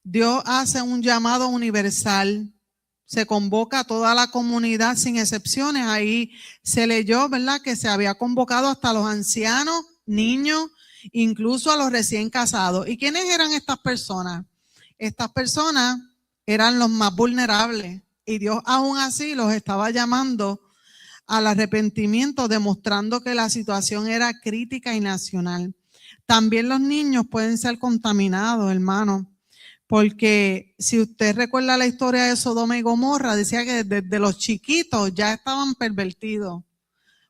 Dios hace un llamado universal. Se convoca a toda la comunidad sin excepciones. Ahí se leyó, ¿verdad?, que se había convocado hasta los ancianos, niños, incluso a los recién casados. ¿Y quiénes eran estas personas? Estas personas eran los más vulnerables. Y Dios aún así los estaba llamando al arrepentimiento, demostrando que la situación era crítica y nacional. También los niños pueden ser contaminados, hermano, porque si usted recuerda la historia de Sodoma y Gomorra, decía que desde los chiquitos ya estaban pervertidos,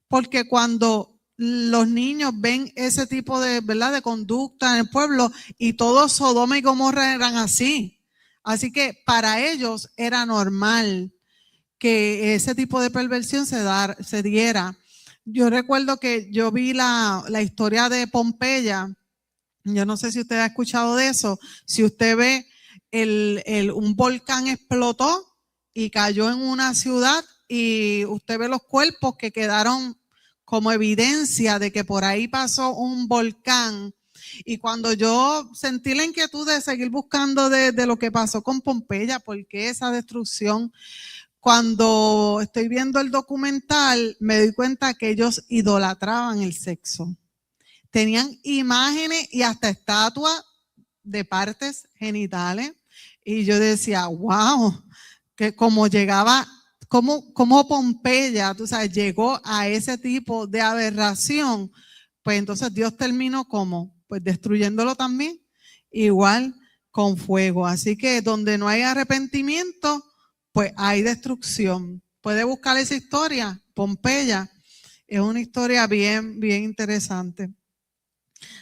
porque cuando los niños ven ese tipo de, ¿verdad?, de conducta en el pueblo, y todos Sodoma y Gomorra eran así, así que para ellos era normal que ese tipo de perversión se diera. Yo recuerdo que yo vi la historia de Pompeya. Yo no sé si usted ha escuchado de eso. Si usted ve, un volcán explotó y cayó en una ciudad y usted ve los cuerpos que quedaron como evidencia de que por ahí pasó un volcán. Y cuando yo sentí la inquietud de seguir buscando de lo que pasó con Pompeya, ¿por qué esa destrucción? Cuando estoy viendo el documental, me doy cuenta que ellos idolatraban el sexo. Tenían imágenes y hasta estatuas de partes genitales. Y yo decía, wow, que como llegaba, como Pompeya, tú sabes, llegó a ese tipo de aberración, pues entonces Dios terminó como, pues destruyéndolo también, igual con fuego. Así que donde no hay arrepentimiento, pues hay destrucción. Puede buscar esa historia, Pompeya, es una historia bien, bien interesante.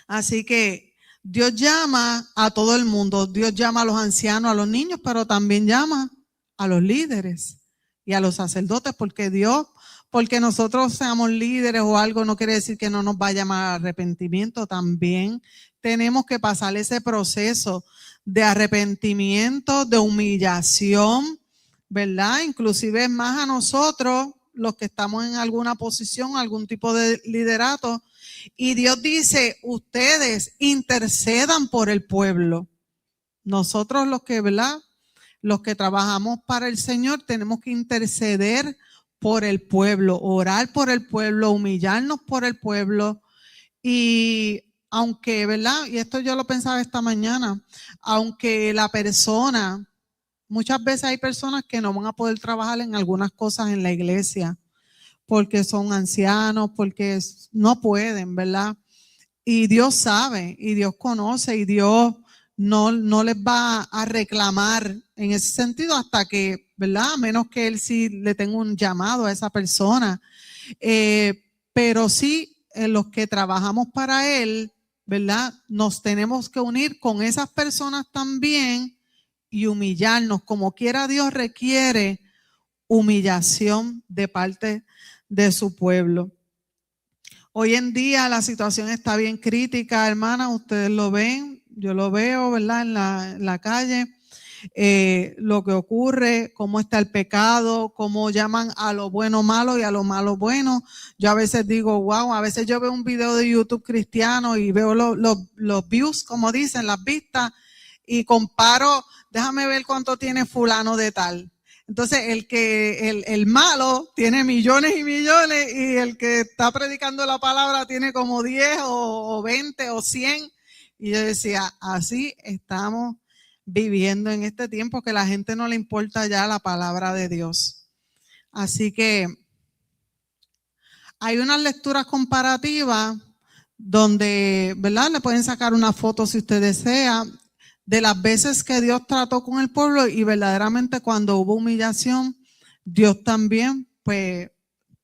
Así que Dios llama a todo el mundo, Dios llama a los ancianos, a los niños, pero también llama a los líderes y a los sacerdotes, porque nosotros seamos líderes o algo no quiere decir que no nos va a llamar a arrepentimiento. También tenemos que pasar ese proceso de arrepentimiento, de humillación, ¿verdad? Inclusive más a nosotros, los que estamos en alguna posición, algún tipo de liderato. Y Dios dice, ustedes intercedan por el pueblo. Nosotros los que, ¿verdad?, los que trabajamos para el Señor, tenemos que interceder por el pueblo, orar por el pueblo, humillarnos por el pueblo. Y aunque, ¿verdad?, y esto yo lo pensaba esta mañana, aunque la persona, muchas veces hay personas que no van a poder trabajar en algunas cosas en la iglesia porque son ancianos, porque no pueden, ¿verdad? Y Dios sabe, y Dios conoce, y Dios no les va a reclamar en ese sentido hasta que, ¿verdad? A menos que Él sí le tenga un llamado a esa persona. Pero sí, los que trabajamos para Él, ¿verdad? Nos tenemos que unir con esas personas también y humillarnos. Como quiera, Dios requiere humillación de parte de su pueblo. Hoy en día la situación está bien crítica, hermana, ustedes lo ven, yo lo veo, ¿verdad?, en la calle, lo que ocurre, cómo está el pecado, cómo llaman a lo bueno malo y a lo malo bueno. Yo a veces digo, wow, a veces yo veo un video de YouTube cristiano y veo los views, como dicen, las vistas, y comparo, déjame ver cuánto tiene fulano de tal. Entonces, el malo tiene millones y millones y el que está predicando la palabra tiene como 10 o 20 o 100. Y yo decía, así estamos viviendo en este tiempo que a la gente no le importa ya la palabra de Dios. Así que hay unas lecturas comparativas donde, ¿verdad? Le pueden sacar una foto si usted desea, de las veces que Dios trató con el pueblo y verdaderamente cuando hubo humillación, Dios también, pues,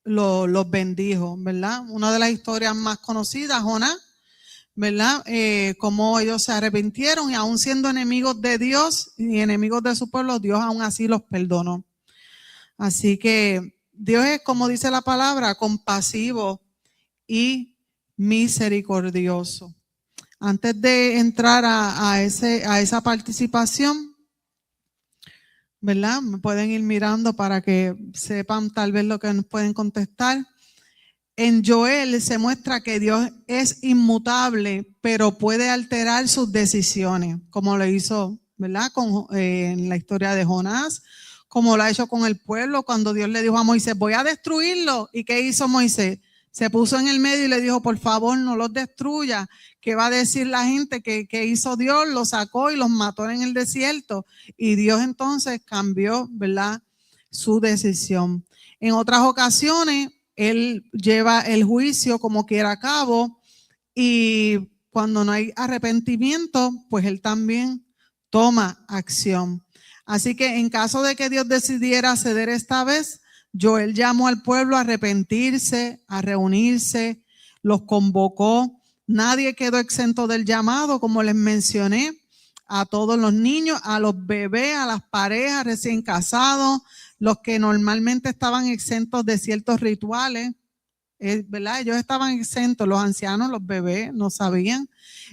los bendijo, ¿verdad? Una de las historias más conocidas, Jonás, ¿verdad? Cómo ellos se arrepintieron y aún siendo enemigos de Dios y enemigos de su pueblo, Dios aún así los perdonó. Así que Dios es, como dice la palabra, compasivo y misericordioso. Antes de entrar a esa participación, ¿verdad? Me pueden ir mirando para que sepan tal vez lo que nos pueden contestar. En Joel se muestra que Dios es inmutable, pero puede alterar sus decisiones, como lo hizo, ¿verdad? En la historia de Jonás, como lo ha hecho con el pueblo, cuando Dios le dijo a Moisés, voy a destruirlo. ¿Y qué hizo Moisés? Se puso en el medio y le dijo, por favor, no los destruya. ¿Qué va a decir la gente? ¿Qué hizo Dios? Los sacó y los mató en el desierto. Y Dios entonces cambió, ¿verdad?, su decisión. En otras ocasiones, Él lleva el juicio como quiera a cabo y cuando no hay arrepentimiento, pues Él también toma acción. Así que en caso de que Dios decidiera ceder esta vez, Joel llamó al pueblo a arrepentirse, a reunirse, los convocó. Nadie quedó exento del llamado, como les mencioné, a todos los niños, a los bebés, a las parejas recién casados, los que normalmente estaban exentos de ciertos rituales, ¿verdad? Ellos estaban exentos, los ancianos, los bebés, no sabían,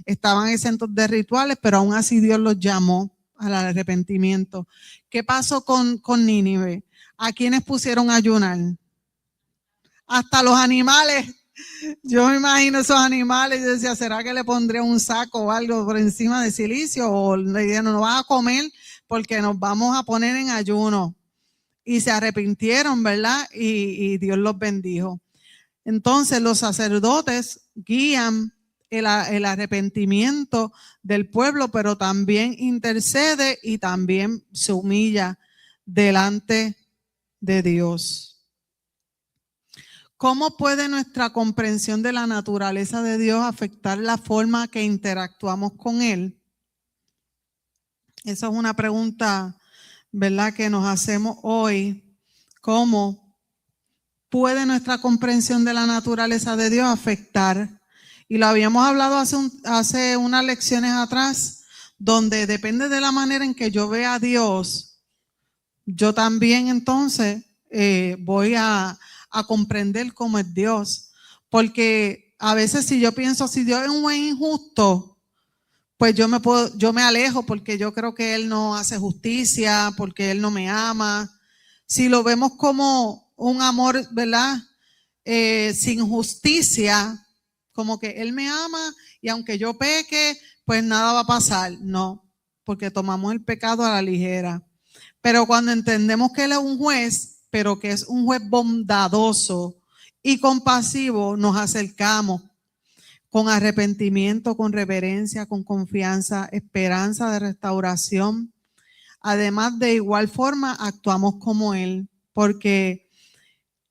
estaban exentos de rituales, pero aún así Dios los llamó al arrepentimiento. ¿Qué pasó con Nínive? ¿A quiénes pusieron a ayunar? Hasta los animales. Yo me imagino esos animales y decía, ¿será que le pondré un saco o algo por encima de silicio? O le dijeron, no vas a comer porque nos vamos a poner en ayuno. Y se arrepintieron, ¿verdad? Y Dios los bendijo. Entonces los sacerdotes guían el arrepentimiento del pueblo, pero también intercede y también se humilla delante de Dios. ¿Cómo puede nuestra comprensión de la naturaleza de Dios afectar la forma que interactuamos con Él? Esa es una pregunta, ¿verdad?, que nos hacemos hoy. ¿Cómo puede nuestra comprensión de la naturaleza de Dios afectar? Y lo habíamos hablado hace unas lecciones atrás, donde depende de la manera en que yo vea a Dios, yo también entonces voy a comprender cómo es Dios. Porque a veces si yo pienso, si Dios es un buen injusto, pues yo me alejo porque yo creo que Él no hace justicia, porque Él no me ama. Si lo vemos como un amor, ¿verdad?, sin justicia, como que Él me ama y aunque yo peque, pues nada va a pasar. No, porque tomamos el pecado a la ligera. Pero cuando entendemos que Él es un juez, pero que es un juez bondadoso y compasivo, nos acercamos con arrepentimiento, con reverencia, con confianza, esperanza de restauración. Además, de igual forma, actuamos como Él, porque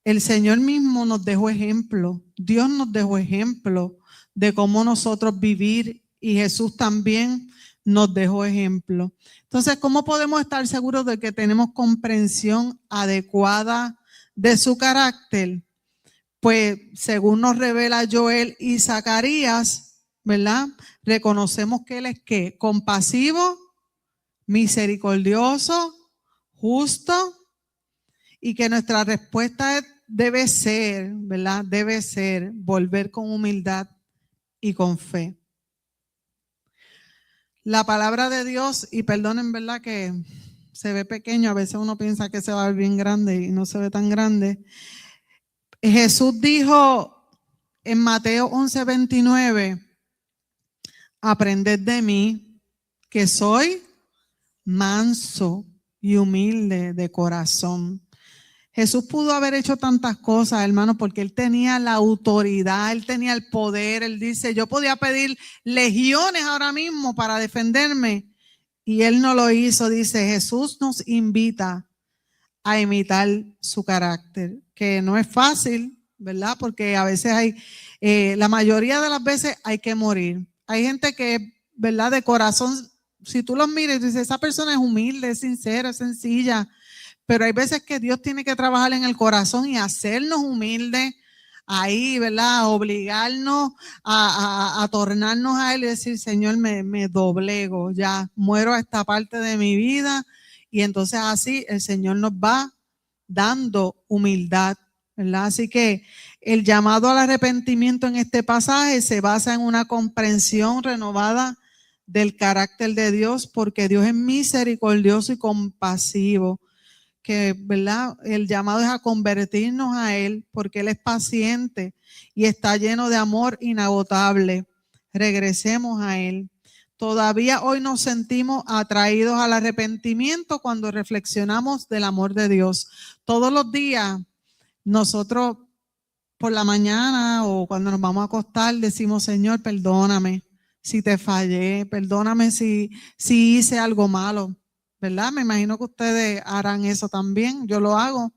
el Señor mismo nos dejó ejemplo. Dios nos dejó ejemplo de cómo nosotros vivir y Jesús también nos dejó ejemplo. Entonces, ¿cómo podemos estar seguros de que tenemos comprensión adecuada de su carácter? Pues, según nos revela Joel y Zacarías, ¿verdad?, reconocemos que Él es ¿qué? Compasivo, misericordioso, justo, y que nuestra respuesta debe ser, ¿verdad?, debe ser volver con humildad y con fe. La palabra de Dios, y perdonen, ¿verdad?, que se ve pequeño, a veces uno piensa que se va a ver bien grande y no se ve tan grande. Jesús dijo en Mateo 11:29, aprended de mí, que soy manso y humilde de corazón. Jesús pudo haber hecho tantas cosas, hermano, porque él tenía la autoridad, él tenía el poder. Él dice, yo podía pedir legiones ahora mismo para defenderme, y él no lo hizo. Dice, Jesús nos invita a imitar su carácter, que no es fácil, ¿verdad? Porque a veces hay, la mayoría de las veces hay que morir. Hay gente que, ¿verdad? De corazón, si tú los miras, dices, esa persona es humilde, es sincera, es sencilla, pero hay veces que Dios tiene que trabajar en el corazón y hacernos humildes ahí, ¿verdad? Obligarnos a tornarnos a Él y decir, Señor, me doblego, ya muero a esta parte de mi vida. Y entonces así el Señor nos va dando humildad, ¿verdad? Así que el llamado al arrepentimiento en este pasaje se basa en una comprensión renovada del carácter de Dios, porque Dios es misericordioso y compasivo, que, ¿verdad? El llamado es a convertirnos a Él, porque Él es paciente y está lleno de amor inagotable. Regresemos a Él. Todavía hoy nos sentimos atraídos al arrepentimiento cuando reflexionamos del amor de Dios. Todos los días nosotros por la mañana o cuando nos vamos a acostar decimos, Señor, perdóname si te fallé, perdóname si hice algo malo, ¿verdad? Me imagino que ustedes harán eso también, yo lo hago.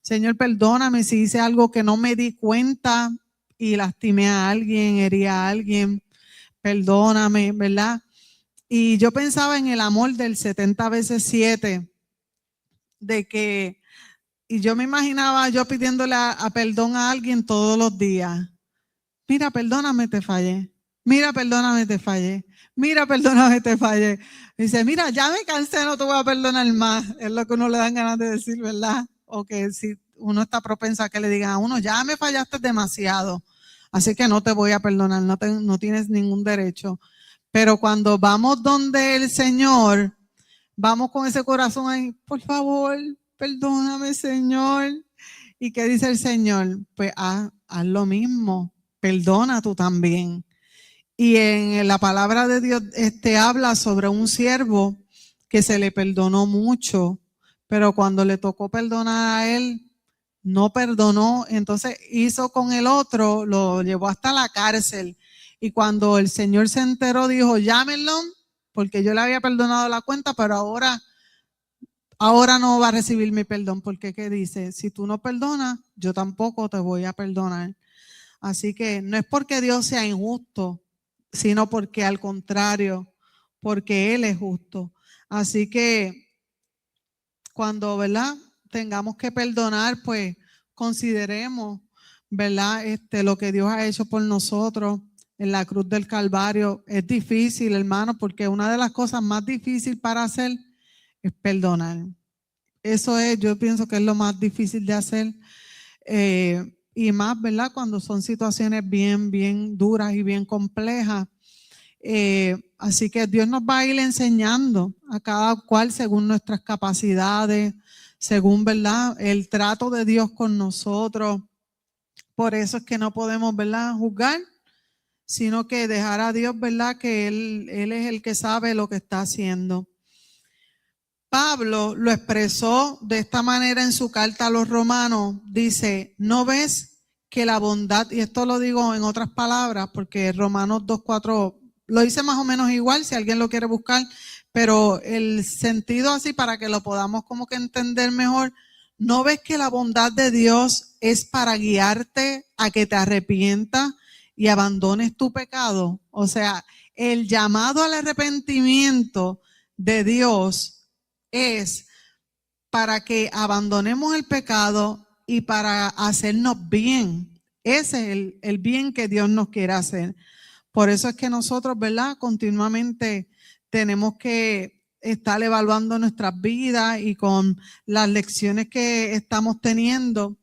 Señor, perdóname si hice algo que no me di cuenta y lastimé a alguien, herí a alguien. Perdóname, ¿verdad? Y yo pensaba en el amor del 70 veces 7, de que, y yo me imaginaba yo pidiéndole a perdón a alguien todos los días. Mira, perdóname, te fallé. Mira, perdóname, te fallé. Mira, perdóname, te fallé. Dice, mira, ya me cansé, no te voy a perdonar más. Es lo que uno le dan ganas de decir, ¿verdad? O que si uno está propenso a que le digan a uno, ya me fallaste demasiado, así que no te voy a perdonar, no tienes ningún derecho. Pero cuando vamos donde el Señor, vamos con ese corazón ahí, por favor, perdóname, Señor. ¿Y qué dice el Señor? Pues haz lo mismo, perdona tú también. Y en la palabra de Dios habla sobre un siervo que se le perdonó mucho, pero cuando le tocó perdonar a él, no perdonó, entonces hizo con el otro, lo llevó hasta la cárcel. Y cuando el Señor se enteró, dijo, llámenlo, porque yo le había perdonado la cuenta, pero ahora no va a recibir mi perdón, porque ¿qué dice? Si tú no perdonas, yo tampoco te voy a perdonar. Así que no es porque Dios sea injusto, sino porque al contrario, porque Él es justo. Así que cuando, ¿verdad?, tengamos que perdonar, pues consideremos, ¿verdad?, lo que Dios ha hecho por nosotros en la cruz del Calvario. Es difícil, hermano, porque una de las cosas más difíciles para hacer es perdonar. Eso es, yo pienso que es lo más difícil de hacer. Y más, ¿verdad?, cuando son situaciones bien duras y bien complejas. Así que Dios nos va a ir enseñando a cada cual según nuestras capacidades, según, ¿verdad?, el trato de Dios con nosotros. Por eso es que no podemos, ¿verdad?, juzgar, sino que dejar a Dios, ¿verdad?, que Él es el que sabe lo que está haciendo. Pablo lo expresó de esta manera en su carta a los romanos. Dice, ¿no ves que la bondad, y esto lo digo en otras palabras, porque Romanos 2:4 lo dice más o menos igual, si alguien lo quiere buscar, pero el sentido así para que lo podamos como que entender mejor, ¿no ves que la bondad de Dios es para guiarte a que te arrepientas y abandones tu pecado? O sea, el llamado al arrepentimiento de Dios es para que abandonemos el pecado y para hacernos bien. Ese es el bien que Dios nos quiere hacer. Por eso es que nosotros, ¿verdad?, continuamente tenemos que estar evaluando nuestras vidas, y con las lecciones que estamos teniendo,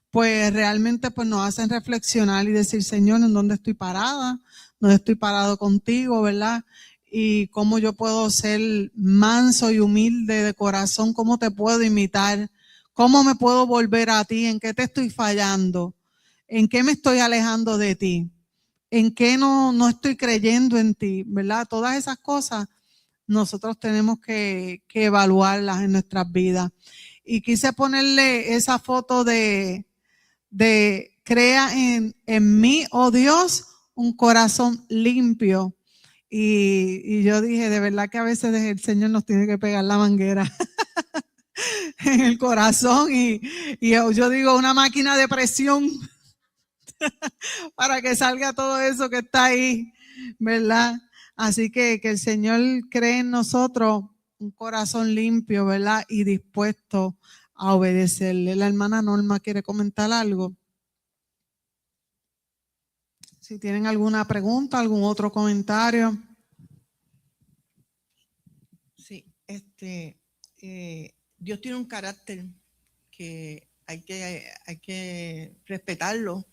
pues realmente pues nos hacen reflexionar y decir, Señor, ¿en dónde estoy parada? ¿Dónde estoy parado contigo, verdad? Y cómo yo puedo ser manso y humilde de corazón, cómo te puedo imitar, cómo me puedo volver a ti, en qué te estoy fallando, en qué me estoy alejando de ti, en qué no estoy creyendo en ti, ¿verdad? Todas esas cosas nosotros tenemos que evaluarlas en nuestras vidas. Y quise ponerle esa foto de crea en mí, oh Dios, un corazón limpio. Y yo dije, de verdad que a veces el Señor nos tiene que pegar la manguera en el corazón y yo digo una máquina de presión para que salga todo eso que está ahí, ¿verdad? Así que el Señor cree en nosotros un corazón limpio, ¿verdad? Y dispuesto a obedecerle. La hermana Norma quiere comentar algo. Si tienen alguna pregunta, algún otro comentario. Sí, Dios tiene un carácter que hay que respetarlo.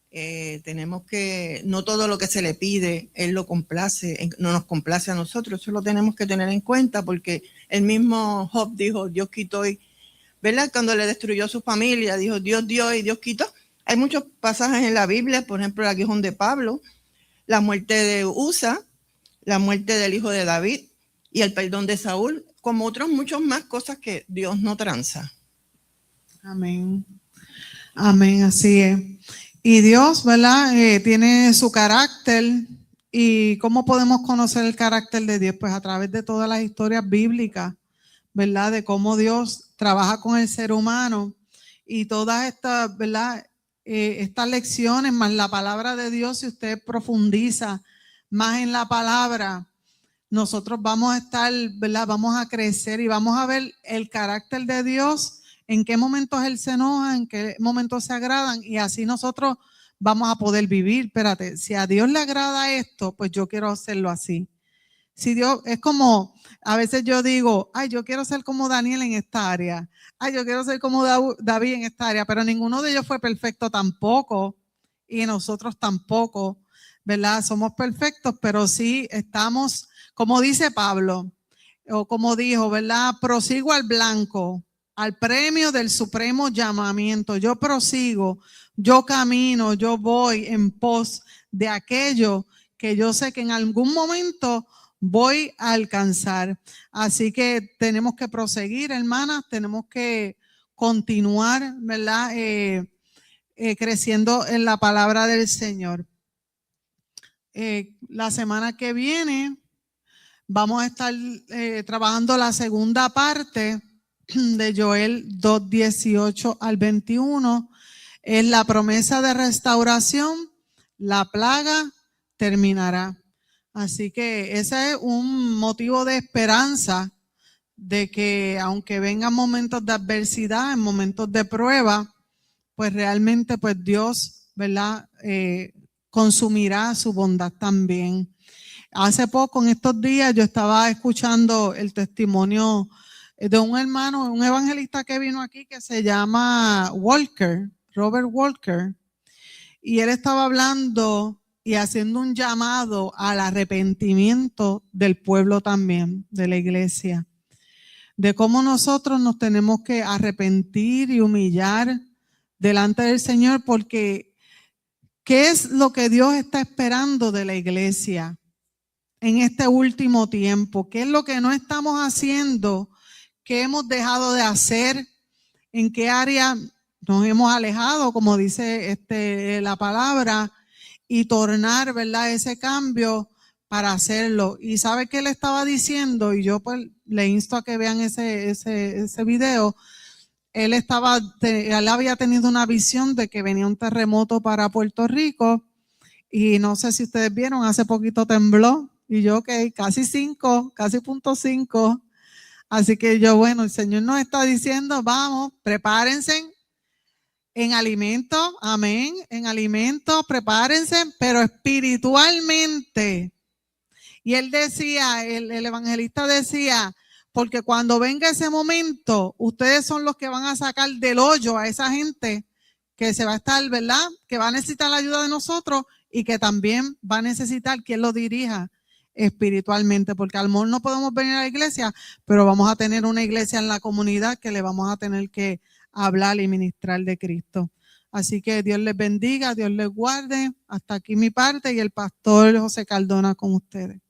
Tenemos que, no todo lo que se le pide, Él lo complace, no nos complace a nosotros. Eso lo tenemos que tener en cuenta porque el mismo Job dijo, Dios quitó, ¿verdad? Cuando le destruyó su familia, dijo, Dios dio y Dios quitó. Hay muchos pasajes en la Biblia, por ejemplo, el aguijón de Pablo, la muerte de Usa, la muerte del hijo de David y el perdón de Saúl, como otros muchos más cosas que Dios no tranza. Amén. Amén, así es. Y Dios, ¿verdad? Tiene su carácter. ¿Y cómo podemos conocer el carácter de Dios? Pues a través de todas las historias bíblicas, ¿verdad? De cómo Dios trabaja con el ser humano y todas estas, ¿verdad? Estas lecciones más la palabra de Dios, si usted profundiza más en la palabra, nosotros vamos a estar, ¿verdad? Vamos a crecer y vamos a ver el carácter de Dios, en qué momentos Él se enoja, en qué momentos se agradan y así nosotros vamos a poder vivir. Espérate, si a Dios le agrada esto, pues yo quiero hacerlo así. Si Dios, es como, a veces yo digo, ay, yo quiero ser como Daniel en esta área, ay, yo quiero ser como David en esta área, pero ninguno de ellos fue perfecto tampoco y nosotros tampoco, ¿verdad? Somos perfectos, pero sí estamos, como dice Pablo, o como dijo, ¿verdad? Prosigo al blanco, al premio del supremo llamamiento. Yo prosigo, yo camino, yo voy en pos de aquello que yo sé que en algún momento voy a alcanzar. Así que tenemos que proseguir, hermanas, tenemos que continuar, ¿verdad? Creciendo en la palabra del Señor. La semana que viene vamos a estar trabajando la segunda parte de Joel 2:18 al 21. Es la promesa de restauración, la plaga terminará. Así que ese es un motivo de esperanza de que aunque vengan momentos de adversidad, en momentos de prueba, pues realmente pues Dios, ¿verdad? Consumirá su bondad también. Hace poco, en estos días, yo estaba escuchando el testimonio de un hermano, un evangelista que vino aquí que se llama Walker, Robert Walker, y él estaba hablando y haciendo un llamado al arrepentimiento del pueblo también, de la iglesia, de cómo nosotros nos tenemos que arrepentir y humillar delante del Señor, porque ¿qué es lo que Dios está esperando de la iglesia en este último tiempo? ¿Qué es lo que no estamos haciendo? ¿Qué hemos dejado de hacer? ¿En qué área nos hemos alejado, como dice la palabra? Y tornar, ¿verdad? Ese cambio para hacerlo. ¿Y sabe qué le estaba diciendo? Y yo pues le insto a que vean ese video. Él había tenido una visión de que venía un terremoto para Puerto Rico y no sé si ustedes vieron, hace poquito tembló y yo casi 0.5. Así que yo, bueno, el Señor nos está diciendo, vamos, prepárense en alimento, amén, en alimento, prepárense, pero espiritualmente. Y él decía, el evangelista decía, porque cuando venga ese momento, ustedes son los que van a sacar del hoyo a esa gente que se va a estar, ¿verdad? Que va a necesitar la ayuda de nosotros y que también va a necesitar quien lo dirija espiritualmente, porque a lo mejor no podemos venir a la iglesia, pero vamos a tener una iglesia en la comunidad que le vamos a tener que hablar y ministrar de Cristo. Así que Dios les bendiga, Dios les guarde. Hasta aquí mi parte y el pastor José Cardona con ustedes.